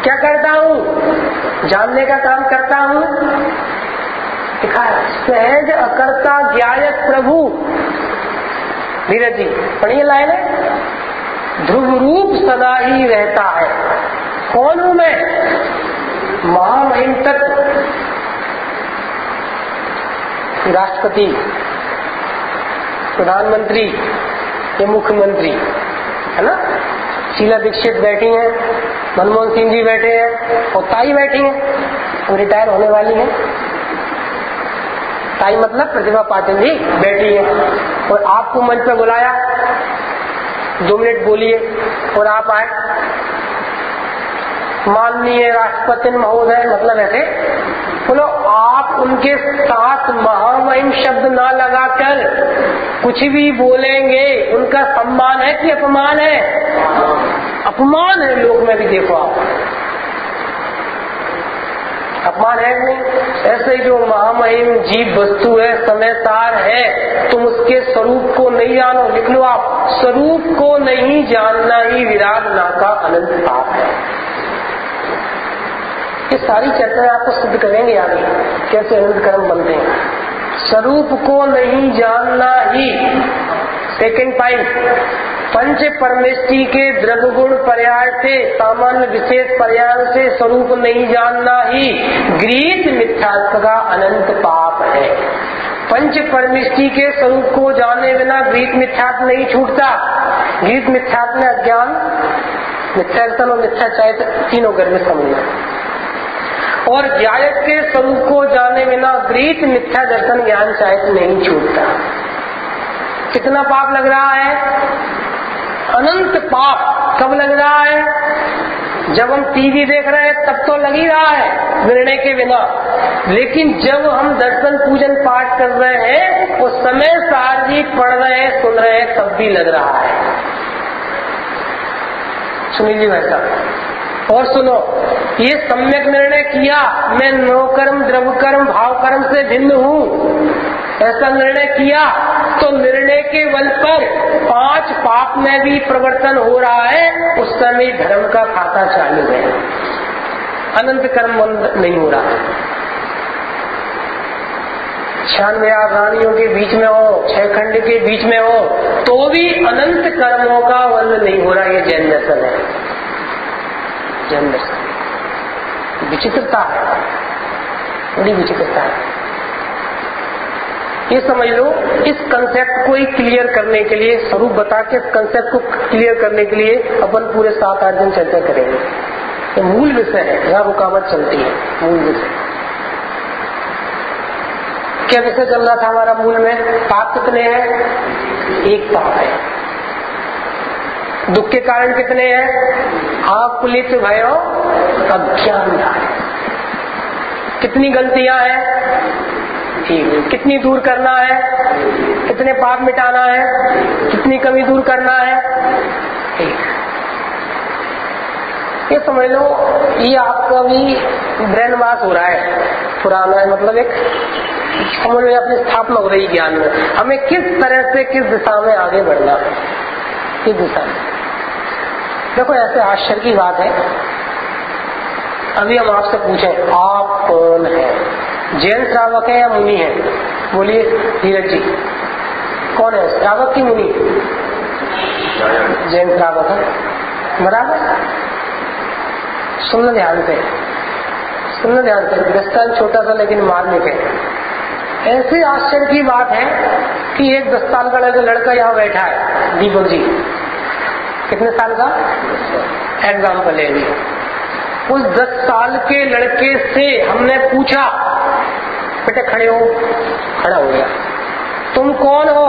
क्या करता हूँ? जानने का काम करता हूँ। लिखा है सहज अकर्ता ज्ञायक प्रभु। धीरज जी पढ़िए लाइन है, ध्रुव रूप सदा ही रहता है। कौन हूं मैं? महामहिम तत्व, राष्ट्रपति, प्रधानमंत्री या मुख्यमंत्री, है ना? शीला दीक्षित बैठी हैं, मनमोहन सिंह जी बैठे हैं, और ताई बैठी हैं, वो रिटायर होने वाली हैं। ताई मतलब प्रतिभा पाटिल जी बैठी है, और आपको मंच पर बुलाया, 2 मिनट बोलिए, और आप आए। माननीय राष्ट्रपति महोदय, मतलब ऐसे बोलो। आप उनके साथ महामहिम शब्द ना लगाकर कुछ भी बोलेंगे, उनका सम्मान है कि अपमान है? अपमान है। लोक में भी देखो आप, अपमान है नहीं? ऐसे जो महामहिम जीव वस्तु है, समय सार है, तुम उसके स्वरूप को नहीं जानो। लिख लो आप, स्वरूप को नहीं जानना ही विरागना का अनंत पाप है। ये सारी चर्चाएं आपको सिद्ध करेंगे आगे, कैसे अनंत कर्म बनते हैं। स्वरूप को नहीं जानना ही। सेकंड पॉइंट, पंच परमेष्टि के द्रव्य गुण पर्याय से, सामान्य विशेष पर्याय से स्वरूप नहीं जानना ही गृहीत मिथ्यात्व का अनंत पाप है। पंच परमेष्टि के स्वरूप को जाने बिना गृहीत मिथ्यात्व नहीं छूटता। गृहीत मिथ्यात्व में अज्ञान, मिथ्यादर्शन और मिथ्याचारित्र तीनों गर्भ समझना, और ज्ञायक के स्वरूप को जाने बिना गृहीत मिथ्या दर्शन ज्ञान चाहे नहीं छूटता। कितना पाप लग रहा है? अनंत पाप। कब लग रहा है? जब हम टीवी देख रहे हैं तब तो लग ही रहा है निर्णय के बिना, लेकिन जब हम दर्शन पूजन पाठ कर रहे हैं, उस समय सार जी पढ़ रहे हैं, सुन रहे हैं, तब भी लग रहा है। सुनील भाई साहब, और सुनो, ये सम्यक निर्णय किया मैं नो कर्म, द्रव्य कर्म, भाव कर्म से भिन्न हूँ, ऐसा निर्णय किया तो निर्णय के बल पर 5 पाप में भी प्रवर्तन हो रहा है। उस समय धर्म का खाता चालू है, अनंत कर्म बंद नहीं हो रहा। 96 रानियों के बीच में हो, 6 खंड के बीच में हो, तो भी अनंत कर्मों का बंद नहीं हो रहा। ये जैन दर्शन है, जैन दर्शन। विचित्रता है, बड़ी विचित्रता है। ये समझ लो, इस कंसेप्ट को ही क्लियर करने के लिए, स्वरूप बता के इस कंसेप्ट को क्लियर करने के लिए अपन पूरे 7-8 दिन चर्चा करेंगे। ये मूल विषय है, यहाँ रुकावट चलती है। मूल विषय क्या विषय चल रहा था हमारा? मूल में पाप कितने हैं? एक पाप है। दुख के कारण कितने हैं? आकुलित भयो अज्ञान। कितनी गलतियां हैं? ठीक। कितनी दूर करना है? कितने पाप मिटाना है? कितनी कमी दूर करना है? ठीक। ये समझ लो, ये आपका भी ब्रेन वॉश हो रहा है, पुराना है, मतलब एक समझ में अपनी स्थापना हो रही ज्ञान में, हमें किस तरह से किस दिशा में आगे बढ़ना है, किस दिशा में। देखो ऐसे आश्चर्य की बात है, अभी हम आपसे पूछें आप कौन है, जैन श्रावक है या मुनि है? बोलिए धीरज जी, कौन है, श्रावक की मुनि? जैन श्रावक है, बराबर। सुनना ध्यान से, सुनना ध्यान से, दृष्टांत छोटा सा लेकिन मार्मिक है। ऐसी आश्चर्य की बात है कि एक 10 साल का लड़का यहाँ बैठा है, दीपक जी, कितने साल का? एग्जाम्पल ले लिया। उस 10 साल के लड़के से हमने पूछा, बेटे खड़े हो, खड़ा हो गया, तुम कौन हो,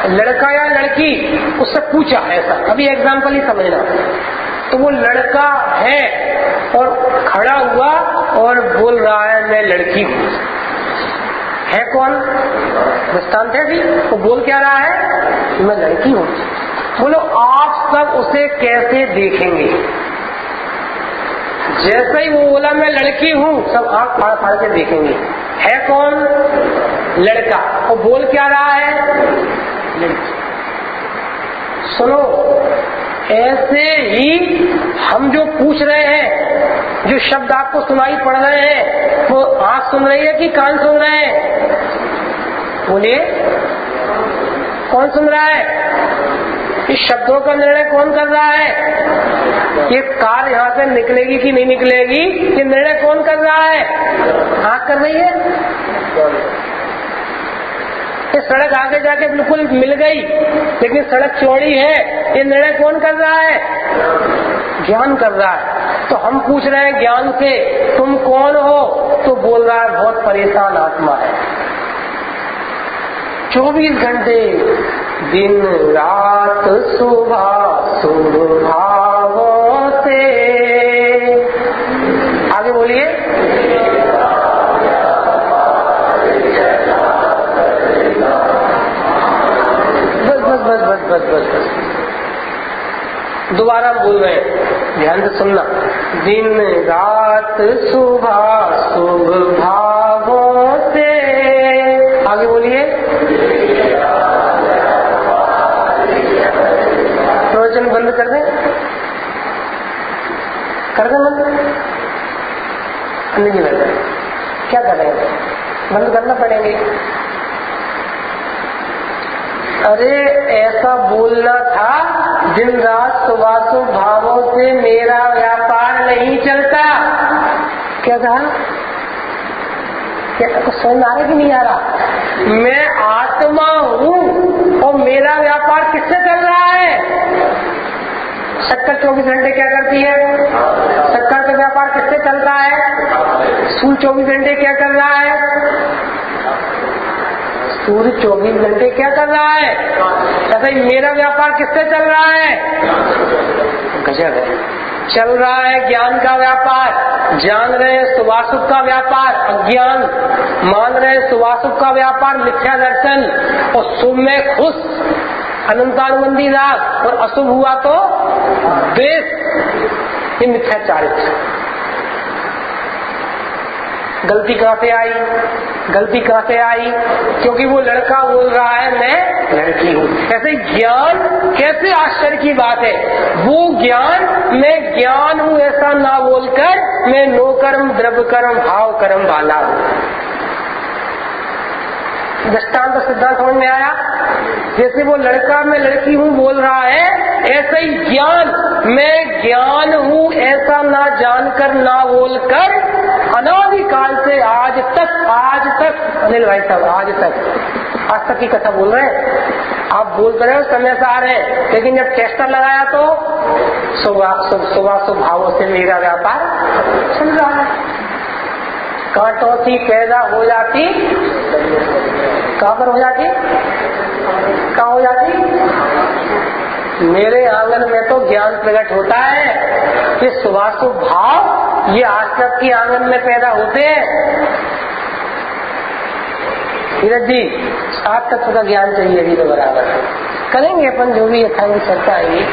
लड़का या लड़की? उससे पूछा ऐसा, अभी एग्जाम्पल ही समझना। तो वो लड़का है और खड़ा हुआ और बोल रहा है मैं लड़की हूँ। है कौन? दृष्टांत है जी, वो बोल क्या रहा है, मैं लड़की हूँ। बोलो आप सब उसे कैसे देखेंगे? जैसे ही वो बोला मैं लड़की हूँ, सब आंख फाड़ फाड़ के देखेंगे। है कौन? लड़का। और बोल क्या रहा है, लड़की। सुनो, ऐसे ही हम जो पूछ रहे हैं, जो शब्द आपको सुनाई पड़ रहे हैं, वो आंख सुन रही है कि कान सुन रहे हैं? बोलिए, कौन सुन रहा है? इस शब्दों का निर्णय कौन कर रहा है? ये कार यहाँ से निकलेगी कि नहीं निकलेगी, ये निर्णय कौन कर रहा है? आंख कर रही है। ये सड़क आगे जाके बिल्कुल मिल गई, लेकिन सड़क चौड़ी है, ये निर्णय कौन कर रहा है? ज्ञान कर रहा है। तो हम पूछ रहे हैं ज्ञान से तुम कौन हो, तो बोल रहा है बहुत परेशान आत्मा है। 24 घंटे दिन रात सुबह सुभावों से, आगे बोलिए, बस दोबारा बोल रहे हैं, ध्यान से सुनना। दिन रात सुबह शुभ भावों से, आगे बोलिए, प्रवचन बंद कर दें, कर दें बंद? नहीं बंद, क्या करेंगे, बंद करना पड़ेंगे। अरे ऐसा बोलना था, दिन रात सुबासु भावों से मेरा व्यापार नहीं चलता। क्या कहा? क्या तो समझ आ रहा कि नहीं आ रहा? मैं आत्मा हूँ और मेरा व्यापार किससे चल रहा है? शक्कर 24 घंटे क्या करती है? शक्कर का व्यापार किससे चलता है? सूर्य 24 घंटे क्या कर रहा है? सूर्य 24 घंटे क्या कर रहा है? ऐसा ही मेरा व्यापार किससे चल रहा है? गजब है, चल रहा है ज्ञान का व्यापार। जान रहे हैं सुभासुख का व्यापार, अज्ञान मान रहे हैं सुभासुख का व्यापार, मिथ्या दर्शन, और शुभ में खुश अनंतानुबंधी राग, और अशुभ हुआ तो द्वेष, ये मिथ्याचारित्र। गलती कहाँ से आई? गलती कहाँ से आई? क्योंकि वो लड़का बोल रहा है मैं लड़की हूँ। ऐसे ज्ञान कैसे आश्चर्य की बात है, वो ज्ञान मैं ज्ञान हूँ ऐसा ना बोलकर मैं नो कर्म द्रव्य कर्म भाव कर्म वाला हूँ। दृष्टांत सिद्धांत समझ में आया? जैसे वो लड़का मैं लड़की हूँ बोल रहा है, ऐसे ही ज्ञान मैं ज्ञान हूँ ऐसा ना जानकर ना बोलकर अनादिकाल से आज तक अनिल भाई साहब आज तक की कथा बोल रहे हैं। आप बोल रहे हो समय से आ रहे हैं, लेकिन जब टेस्टर लगाया तो सुबह भावों से मेरा व्यापार चल रहा है। कांटों की पैदा हो जाती, कहाँ पर हो जाती? कहाँ हो जाती? मेरे आंगन में तो ज्ञान प्रकट होता है। ये सुभाषु भाव ये आज तक की आंगन में पैदा होते हैं। धीरज जी 7 तत्व का ज्ञान चाहिए अभी तो बराबर करेंगे अपन, जो भी यथांग चर्चा आएगी।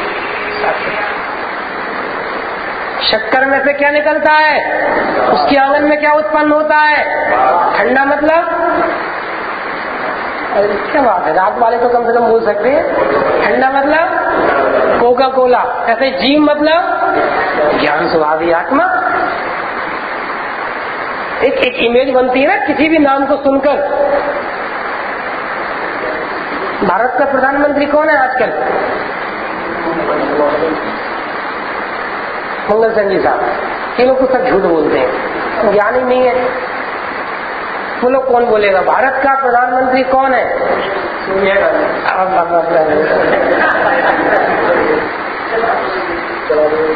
शक्कर में से क्या निकलता है? उसके आंगन में क्या उत्पन्न होता है? ठंडा मतलब क्या बात है, रात वाले तो कम से कम बोल सकते हैं। ठंडा मतलब कोका कोला। ऐसे जीव मतलब ज्ञान स्वभावी आत्मा। एक इमेज बनती है ना किसी भी नाम को सुनकर। भारत का प्रधानमंत्री कौन है आजकल? मंगल संजी साहब। ये लोग तो सब झूठ बोलते हैं, ज्ञान ही नहीं है। वो लोग कौन बोलेगा? भारत का प्रधानमंत्री कौन है?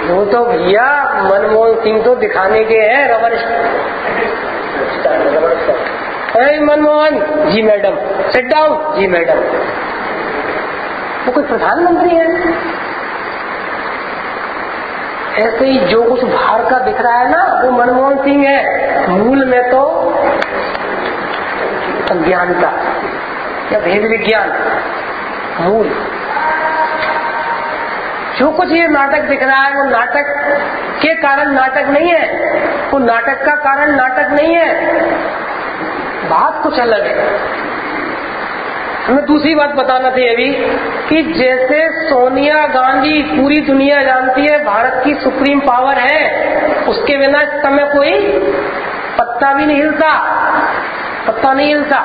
वो तो भैया मनमोहन सिंह तो दिखाने के हैं रबर। मनमोहन जी मैडम, सिट डाउन जी मैडम। वो कोई प्रधानमंत्री है? ऐसे ही जो कुछ बाहर का दिख रहा है ना वो मनमोहन सिंह है। मूल में तो अज्ञानता या भेद विज्ञान मूल। जो कुछ ये नाटक दिख रहा है वो नाटक के कारण नाटक नहीं है, वो नाटक का कारण नाटक नहीं है। बात कुछ अलग है। हमें दूसरी बात बताना थी अभी कि जैसे सोनिया गांधी पूरी दुनिया जानती है भारत की सुप्रीम पावर है, उसके बिना इस समय कोई पत्ता भी नहीं हिलता, पत्ता नहीं हिलता।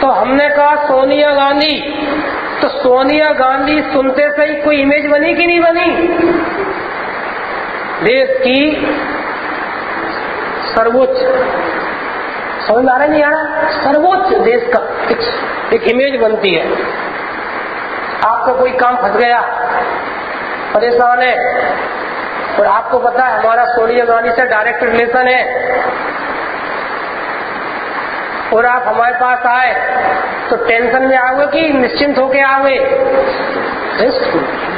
तो हमने कहा सोनिया गांधी, तो सोनिया गांधी सुनते से ही कोई इमेज बनी कि नहीं बनी? देश की सर्वोच्च, समझ में आ रहा नहीं आ रहा? सर्वोच्च देश का एक इमेज बनती है। आपका कोई काम फंस गया, परेशान है, और आपको पता है हमारा सोनिया गांधी से डायरेक्ट रिलेशन है, और आप हमारे पास आए तो टेंशन में आओगे कि निश्चिंत होके आओगे?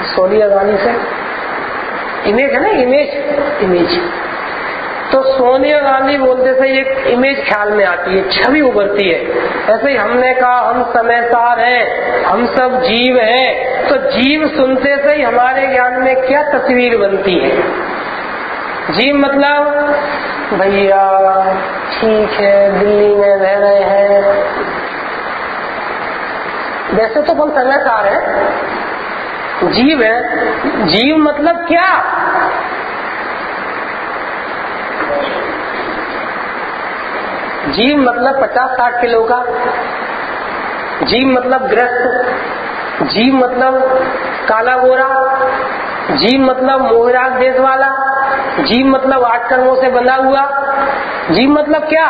सोनिया गांधी से इमेज है ना, इमेज। तो सोनिया गांधी बोलते से एक इमेज ख्याल में आती है, छवि उभरती है। ऐसे ही हमने कहा हम समयसार हैं, हम सब जीव हैं, तो जीव सुनते से ही हमारे ज्ञान में क्या तस्वीर बनती है? जीव मतलब भैया ठीक है, दिल्ली में रह रहे हैं, वैसे तो हम समयसार है, जीव है। जीव मतलब क्या? जीव मतलब 50-60 किलो का, जीव मतलब ग्रस्त, जीव मतलब काला गोरा, जीव मतलब मोहराग देश वाला, जीव मतलब 8 कर्मों से बंधा हुआ। जीव मतलब क्या?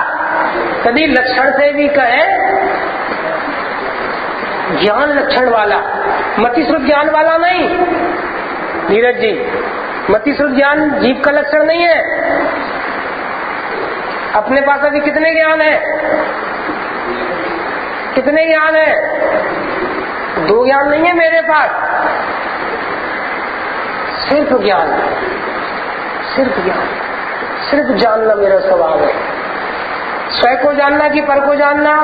कभी लक्षण से भी कहे ज्ञान लक्षण वाला, मतिश्रुत ज्ञान वाला नहीं। नीरज जी, मतिश्रुत ज्ञान जीव का लक्षण नहीं है। अपने पास अभी कितने ज्ञान है? कितने ज्ञान है? 2 ज्ञान नहीं है मेरे पास, सिर्फ ज्ञान, सिर्फ ज्ञान, सिर्फ जानना मेरा स्वभाव है। स्वयं को जानना कि पर को जानना?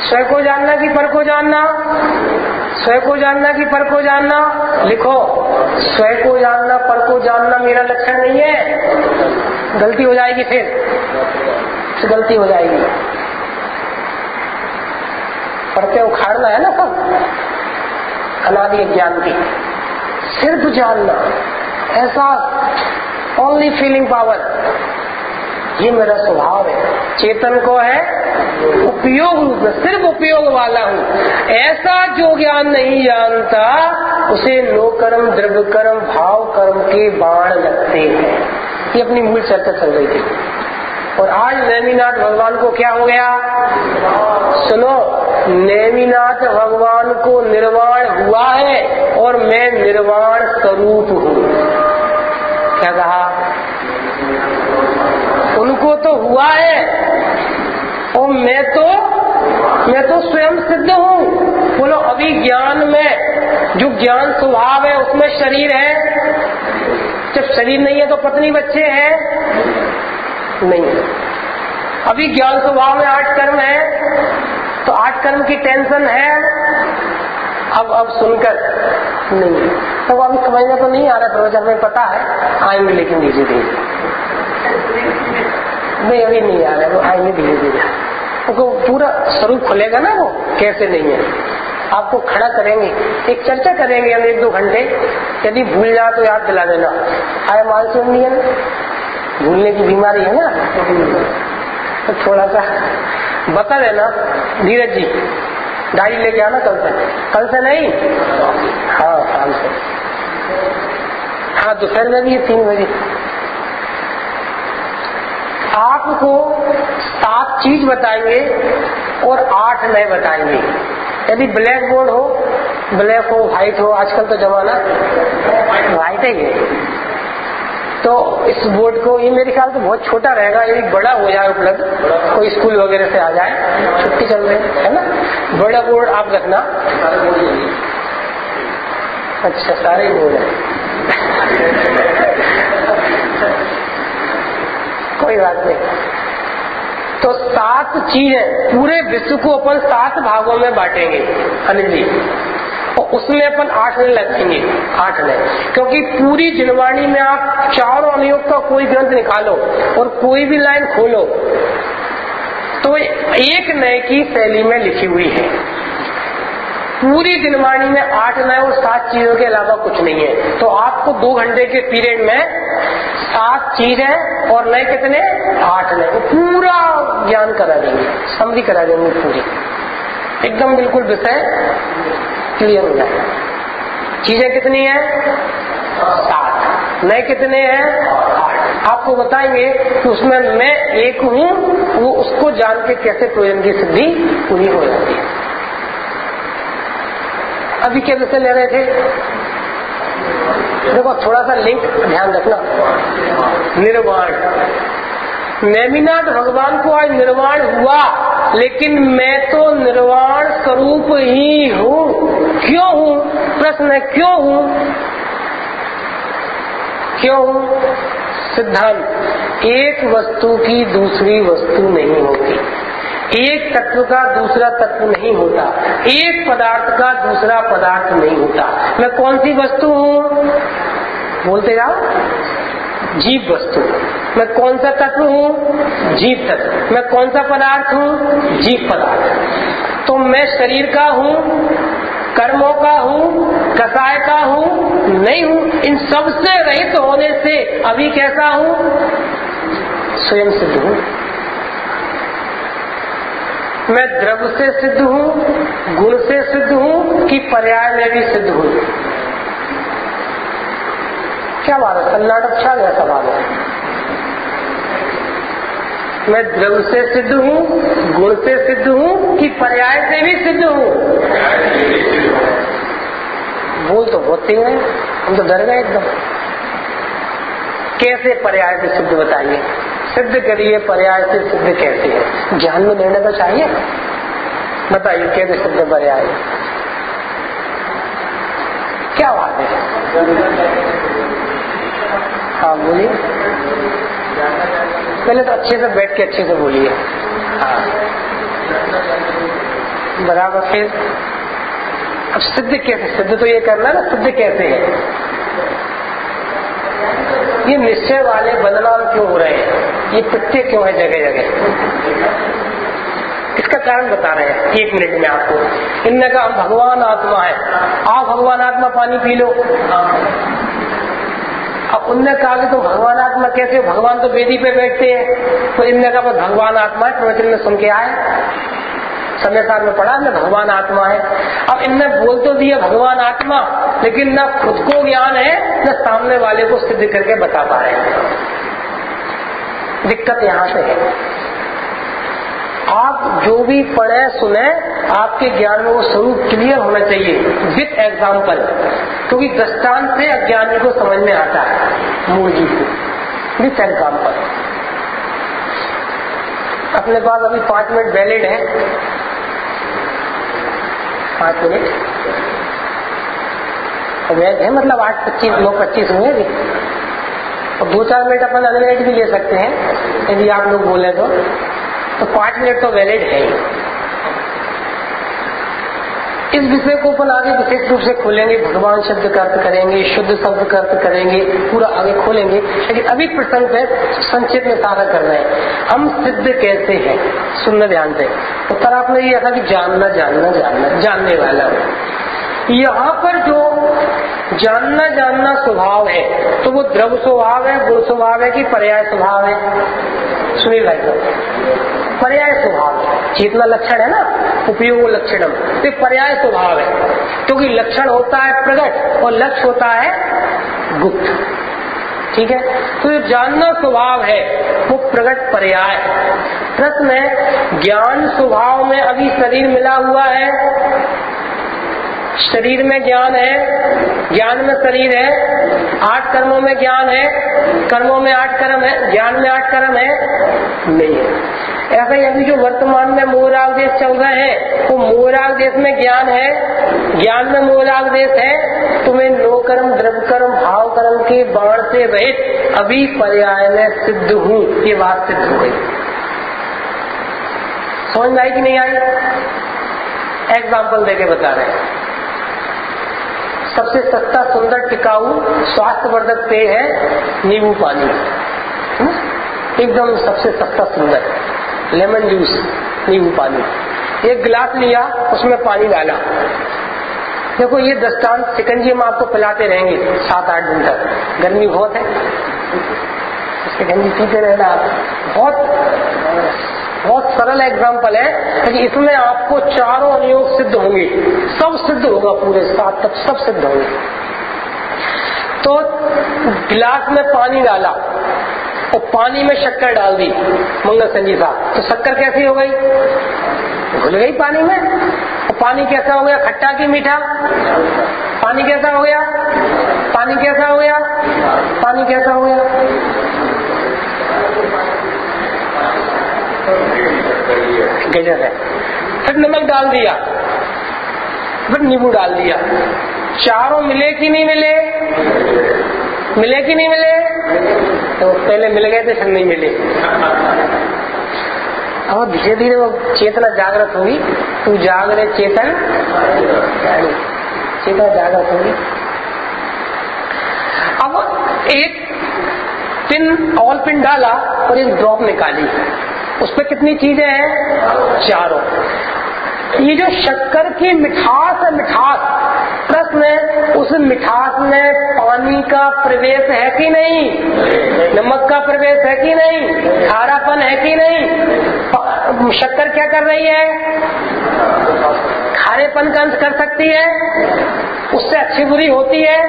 स्वयं को जानना कि पर को जानना? स्वयं को जानना कि पर को जानना? लिखो, स्वयं को जानना पर को जानना मेरा लक्षण नहीं है। गलती हो जाएगी, फिर गलती हो जाएगी। पढ़ते उखाड़ना है ना सब अनादि ज्ञान की। सिर्फ जानना, ऐसा ओनली फीलिंग पावर, ये मेरा स्वभाव है। चेतन को है उपयोग रूप में, सिर्फ उपयोग वाला हूँ। ऐसा जो ज्ञान नहीं जानता उसे नो कर्म द्रव्य कर्म भाव कर्म के बाण लगते हैं। ये अपनी मूल चर्चा चल रही थी। और आज नेमिनाथ भगवान को क्या हो गया? सुनो, नेमिनाथ भगवान को निर्वाण हुआ है और मैं निर्वाण स्वरूप हूँ। क्या कहा? उनको तो हुआ है और मैं तो स्वयं सिद्ध हूँ। बोलो, अभी ज्ञान में जो ज्ञान स्वभाव है उसमें शरीर है। जब शरीर नहीं है तो पत्नी बच्चे हैं नहीं। अभी ज्ञान स्वभाव में 8 कर्म है तो 8 कर्म की टेंशन है। अब सुनकर नहीं, तो अभी समझ में तो नहीं आ रहा प्रवचन में, पता है आएंगे लेकिन धीरे धीरे, नहीं अभी नहीं आ रहा है, वो आएंगे धीरे धीरे, तो पूरा स्वरूप खुलेगा ना वो कैसे नहीं है। आपको खड़ा करेंगे, एक चर्चा करेंगे हम 1-2 घंटे, यदि भूल जाए तो याद दिला देना। आई एम आल्सो इंडियन, भूलने की बीमारी है ना, तो थोड़ा सा बता देना। धीरज जी गाड़ी लेके आना कल से नहीं, हाँ शाम से, हाँ दोपहर में भी 3 बजे। आपको 7 चीज बताएंगे और 8 नए बताएंगे। यदि ब्लैक बोर्ड हो, ब्लैक हो व्हाइट हो, आजकल तो जमाना व्हाइट ही है, तो इस बोर्ड को, ये मेरे ख्याल से बहुत छोटा रहेगा, ये बड़ा हो जाए उपलब्ध, कोई स्कूल वगैरह से आ जाए, छुट्टी चल रही है ना, बड़ा बोर्ड आप रखना। अच्छा सारे बोर्ड है कोई बात नहीं। तो 7 चीजें, पूरे विश्व को अपन 7 भागों में बांटेंगे अनिल जी, और उसमें अपन 8 नए रखेंगे, 8 नए, क्योंकि पूरी जिनवाणी में आप चारों अनुयोग का कोई ग्रंथ निकालो और कोई भी लाइन खोलो तो एक नए की शैली में लिखी हुई है। पूरी दिनवाणी में 8 नए और 7 चीजों के अलावा कुछ नहीं है। तो आपको 2 घंटे के पीरियड में 7 चीजें और नए कितने, 8 नए, वो पूरा ज्ञान करा देंगे, समरी करा देंगे पूरी, एकदम बिल्कुल विषय क्लियर हो जाएगा। चीजें कितनी है, 7, नए कितने हैं, 8। आपको बताएंगे कि उसमें मैं एक हूँ, वो उसको जान के कैसे प्रयोजन की सिद्धि पूरी हो जाती है। अभी क्या विषय ले रहे थे, देखो थोड़ा सा लिंक ध्यान रखना, निर्वाण। नेमिनाथ भगवान को आज निर्वाण हुआ, लेकिन मैं तो निर्वाण स्वरूप ही हूँ। क्यों हूँ, प्रश्न है क्यों हूँ, क्यों हूँ? सिद्धांत, एक वस्तु की दूसरी वस्तु नहीं होती, एक तत्व का दूसरा तत्व नहीं होता, एक पदार्थ का दूसरा पदार्थ नहीं होता। मैं कौन सी वस्तु हूँ, बोलते जाओ, जीव वस्तु। मैं कौन सा तत्व हूँ, जीव तत्व। मैं कौन सा पदार्थ हूँ, जीव पदार्थ। तो मैं शरीर का हूँ, कर्मों का हूँ, कसाय का हूँ, नहीं हूँ। इन सब से रहित होने से अभी कैसा हूँ, स्वयं सिद्ध हूँ। मैं द्रव्य से सिद्ध हूँ, गुण से सिद्ध हूँ कि पर्याय में भी सिद्ध हूँ। क्या बात है, कर्नाटक छा गया सवाल है। मैं द्रव्य से सिद्ध हूँ, गुण से सिद्ध हूँ कि पर्याय से भी सिद्ध हूँ। बोल तो बहुत ही है, हम तो डर गए एकदम। कैसे पर्याय से सिद्ध बताइए, सिद्ध करिए, पर्याय से सिद्ध कैसे है, ज्ञान में निर्णय तो चाहिए। बताइए कैसे सिद्ध पर्याय, क्या बात है। हाँ बोलिए, पहले तो अच्छे से बैठ के अच्छे से बोलिए। हाँ बराबर। फिर अब सिद्ध कैसे, सिद्ध तो ये करना ना, सिद्ध कैसे है। ये निश्चय वाले बदनाम क्यों हो रहे हैं, ये पिट्टे क्यों है जगह जगह, इसका कारण बता रहे हैं 1 मिनट में आपको। इनने कहा हम भगवान आत्मा है, आओ भगवान आत्मा पानी पी लो। अब उनने कहा कि तुम भगवान आत्मा कैसे हो, भगवान तो वेदी पे बैठते हैं। तो इनने कहा भगवान आत्मा है, प्रवचन में सुन के आए, समय में पढ़ा ना भगवान आत्मा है। अब इनने बोल तो दिया भगवान आत्मा, लेकिन न खुद को ज्ञान है न सामने वाले को सिद्ध करके बता पा रहे हैं। दिक्कत यहाँ से है। आप जो भी पढ़े सुने, आपके ज्ञान में वो स्वरूप क्लियर होना चाहिए विथ एग्जाम्पल, क्योंकि दृष्टांत से अज्ञानी को समझ में आता है मूल जी को। With example. अपने पास अभी 5 मिनट वैलिड है, 5 मिनट वैध है, मतलब 8:25 9:25 हुए भी, और 2-4 मिनट अपन अनवैलिड भी ले सकते हैं यदि आप लोग बोले तो 5 मिनट तो वैलिड है ही। इस विषय को अपन आगे विशेष रूप से खोलेंगे, भगवान शब्द का अर्थ करेंगे, शुद्ध शब्द का अर्थ करेंगे, पूरा आगे खोलेंगे। लेकिन अभी प्रसंग पे संक्षेप में सारा कर रहे हैं। हम सिद्ध कैसे हैं, सुनना ध्यान से। उत्तर आपने ये था कि जानना जानना जानना, जानने वाला हो। यहाँ पर जो जानना स्वभाव है, तो वो द्रव्य स्वभाव है, गुण स्वभाव है कि पर्याय स्वभाव है? सुनील भाई साहब, पर्याय स्वभाव है। चेतना लक्षण है ना, उपयोग लक्षणम, तो पर्याय स्वभाव है, क्योंकि लक्षण होता है प्रकट और लक्ष्य होता है गुप्त। ठीक है, तो जो जानना स्वभाव है वो प्रकट पर्याय। प्रश्न है, ज्ञान स्वभाव में अभी शरीर मिला हुआ है, शरीर में ज्ञान है, ज्ञान में शरीर है, 8 कर्मों में ज्ञान है, कर्मों में 8 कर्म है, ज्ञान में 8 कर्म है? नहीं है। ऐसा ही अभी जो वर्तमान में मोहराग देश चल रहे हैं, वो मोहराग देश में ज्ञान है, ज्ञान में मोहराग देश है, तुम्हें नो कर्म, द्रव्य कर्म, भाव कर्म के बाण से रहित अभी पर्याय में सिद्ध हूँ, ये बात सिद्ध हो गई। समझ में आई कि नहीं आई? एग्जाम्पल देके बता रहे हैं। सबसे सस्ता, सुंदर, टिकाऊ, स्वास्थ्यवर्धक पेय है नींबू पानी, एकदम सबसे सस्ता सुंदर। लेमन जूस, नींबू पानी, एक गिलास लिया, उसमें पानी डाला। देखो ये दृष्टांत शिकंजी हम आपको पिलाते रहेंगे 7-8 दिन तक, गर्मी बहुत है, शिकंजी पीते रहना। बहुत सरल एग्जाम्पल है, लेकिन इसमें आपको चारों अनुयोग सिद्ध होंगे, सब सिद्ध होगा, पूरे 7 तक सब सिद्ध होंगे। तो गिलास में पानी डाला और पानी में शक्कर डाल दी मंगल संजी साहब, तो शक्कर कैसी हो गई? घुल गई पानी में। और पानी कैसा हो गया? खट्टा की मीठा? पानी कैसा हो गया? पानी कैसा हो गया? पानी कैसा हो गया? गजब है। फिर नमक डाल दिया, फिर नींबू डाल दिया, चारों मिले कि नहीं मिले? मिले कि नहीं मिले? तो पहले मिल गए थे, फिर नहीं मिले। अब धीरे धीरे वो चेतना जागृत होगी, तू जागृत चेतन, चेतना जागृत होगी। अब एक पिन और पिन डाला और एक ड्रॉप निकाली, उस पर कितनी चीजें हैं? चारों। ये जो शक्कर की मिठास है, मिठास, प्रश्न है उस मिठास में पानी का प्रवेश है कि नहीं? नमक का प्रवेश है कि नहीं? खारापन है कि नहीं? शक्कर क्या कर रही है? खारेपन का अंश कर सकती है, उससे अच्छी बुरी होती है।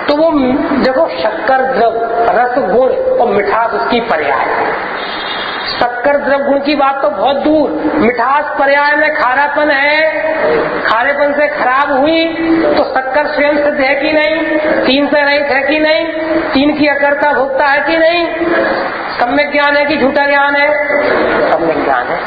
तो वो देखो, शक्कर द्रव, रस गुण और मिठास उसकी पर्याय। शक्कर द्रव गुण की बात तो बहुत दूर, मिठास पर्याय में खारापन है, खारेपन से खराब हुई तो शक्कर स्वयं सिद्ध है कि नहीं? 3 से रहित है कि नहीं? 3 की अकर्ता भोक्ता है कि नहीं? सम्यक ज्ञान है कि झूठा ज्ञान है? सम्यक ज्ञान है।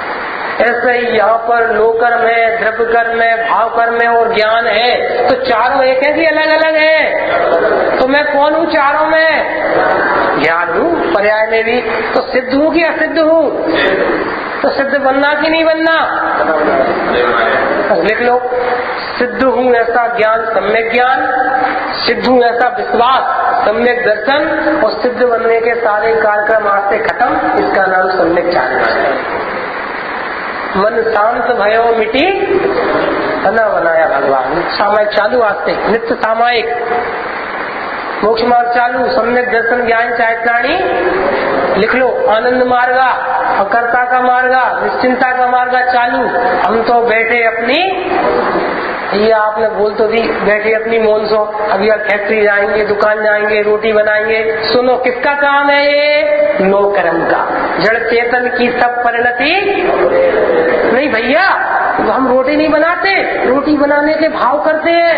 ऐसे ही यहाँ पर लोकर्म है, द्रव्य कर्म है, भाव कर्म है और ज्ञान है, तो चारों एक है कि अलग अलग है? तो मैं कौन हूँ चारों में? ज्ञान हूँ, पर्याय में भी। तो सिद्ध हूँ कि असिद्ध हूँ? तो सिद्ध बनना कि नहीं बनना? लिख लो, सिद्ध हूँ ऐसा ज्ञान सम्यक ज्ञान, सिद्ध हूँ ऐसा विश्वास सम्यक दर्शन, और सिद्ध बनने के सारे कार्यक्रम आज से खत्म। इसका नाम सम्यक चारण। मन शांत भयो मिटी बना बनाया भगवान। सामायिक चालू आज से, नित्य सामायिक मोक्ष मार्ग चालू, सम्यक दर्शन ज्ञान चारित्राणी लिख लो, आनंद मार्गा, अकर्ता का मार्गा, निश्चिंता का मार्गा चालू। हम तो बैठे अपनी, ये आपने बोल तो दी, बैठे अपनी मौन सो। अभी आप फैक्ट्री जाएंगे, दुकान जाएंगे, रोटी बनाएंगे। सुनो, किसका काम है ये? नो कर्म का। जड़ चेतन की सब परिणति नहीं भैया, हम रोटी नहीं बनाते, रोटी बनाने के भाव करते हैं।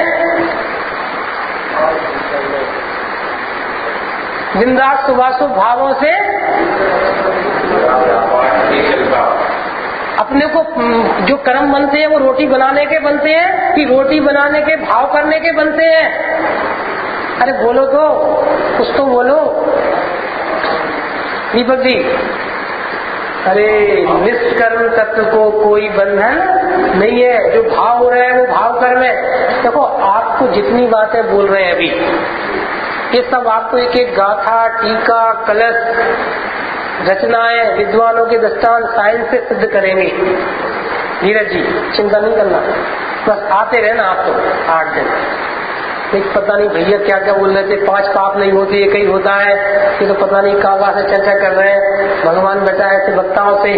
बिंदास सुभाषु भावों से अपने को जो कर्म बनते हैं वो रोटी बनाने के बनते हैं कि रोटी बनाने के भाव करने के बनते हैं? अरे बोलो तो, कुछ तो बोलो। दीपक जी, अरे निष्कर्म तत्व को कोई बंधन नहीं है। जो भाव हो रहा है वो भाव कर्म है। देखो आपको जितनी बातें बोल रहे हैं अभी, ये सब आपको एक एक गाथा, टीका, कलश, रचनाएं, विद्वानों के दस्तान साइंस से सिद्ध करेंगे। धीरज जी, चिंता नहीं करना, बस आते रहना आप तो 8 दिन। एक पता नहीं भैया क्या क्या बोल रहे थे, 5 पाप नहीं होते, एक ही होता है, ये तो पता नहीं कहाँ से चर्चा कर रहे हैं। भगवान बचा ऐसे वक्ताओं से।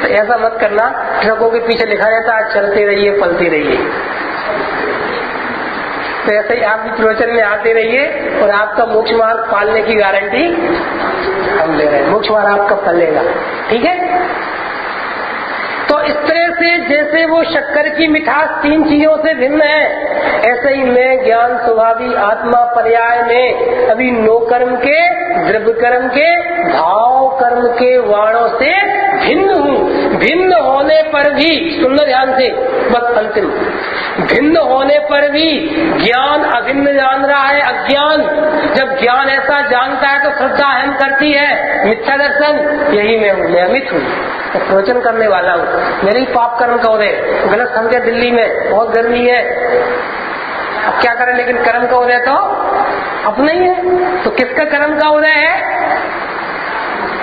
तो ऐसा मत करना, ट्रकों के पीछे लिखा रहता है चलते रहिए पलते रहिए। तो ऐसे ही आप भी प्रवचन में आते रहिए और आपका मोक्ष मार्ग पालने की गारंटी हम ले रहे हैं। मोक्ष मार्ग आपका पलेगा, ठीक है। तो इस तरह से जैसे वो शक्कर की मिठास 3 चीजों से भिन्न है, ऐसे ही मैं ज्ञान स्वभावी आत्मा पर्याय में अभी नो कर्म के, द्रव्य कर्म के, भाव कर्म के वाणों से भिन्न हूँ। भिन्न होने पर भी, सुनना ध्यान से, बस अंतिम, भिन्न होने पर भी ज्ञान अभिन्न जान रहा है। अज्ञान जब ज्ञान ऐसा जानता है तो श्रद्धा अहम करती है, मिथ्या दर्शन, यही मैं हूँ, मैं अमित हूँ, मैं प्रवचन करने वाला हूँ, मेरे ही पाप कर्म का उदय। गलत समझे, दिल्ली में बहुत गर्मी है, अब क्या करें, लेकिन कर्म का उदय तो अपना ही है। तो किसका कर्म का उदय है?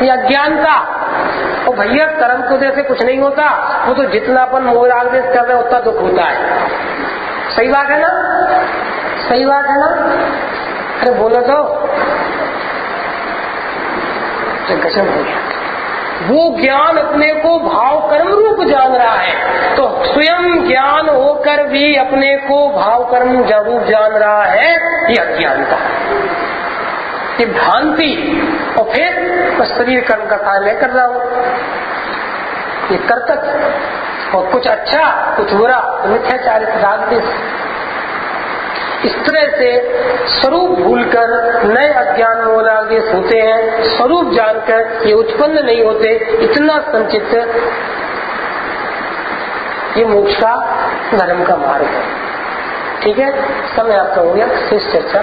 ये अज्ञान का। और भैया कर्म के उदय से कुछ नहीं होता, वो तो जितना अपन मोह राग देश कर रहे हैं उतना दुख होता है। सही बात है ना? सही बात है ना? अरे बोलो तो गजब हो गया। वो ज्ञान अपने को भाव कर्म रूप जान रहा है, तो स्वयं ज्ञान होकर भी अपने को भाव कर्म रूप जान रहा है, ये अज्ञानता, ये भ्रांति। और फिर बस शरीर कर्म का कार्य मैं कर रहा हूँ, ये कर्तव्य, और कुछ अच्छा कुछ बुरा, मिथ्याचार, राग देश। इस तरह से स्वरूप भूलकर नए अज्ञान मोहराग देश होते हैं, स्वरूप जानकर ये उत्पन्न नहीं होते। इतना संचित ये मोक्ष का धर्म का मार्ग है। ठीक है, समय आपका हो गया, शेष चर्चा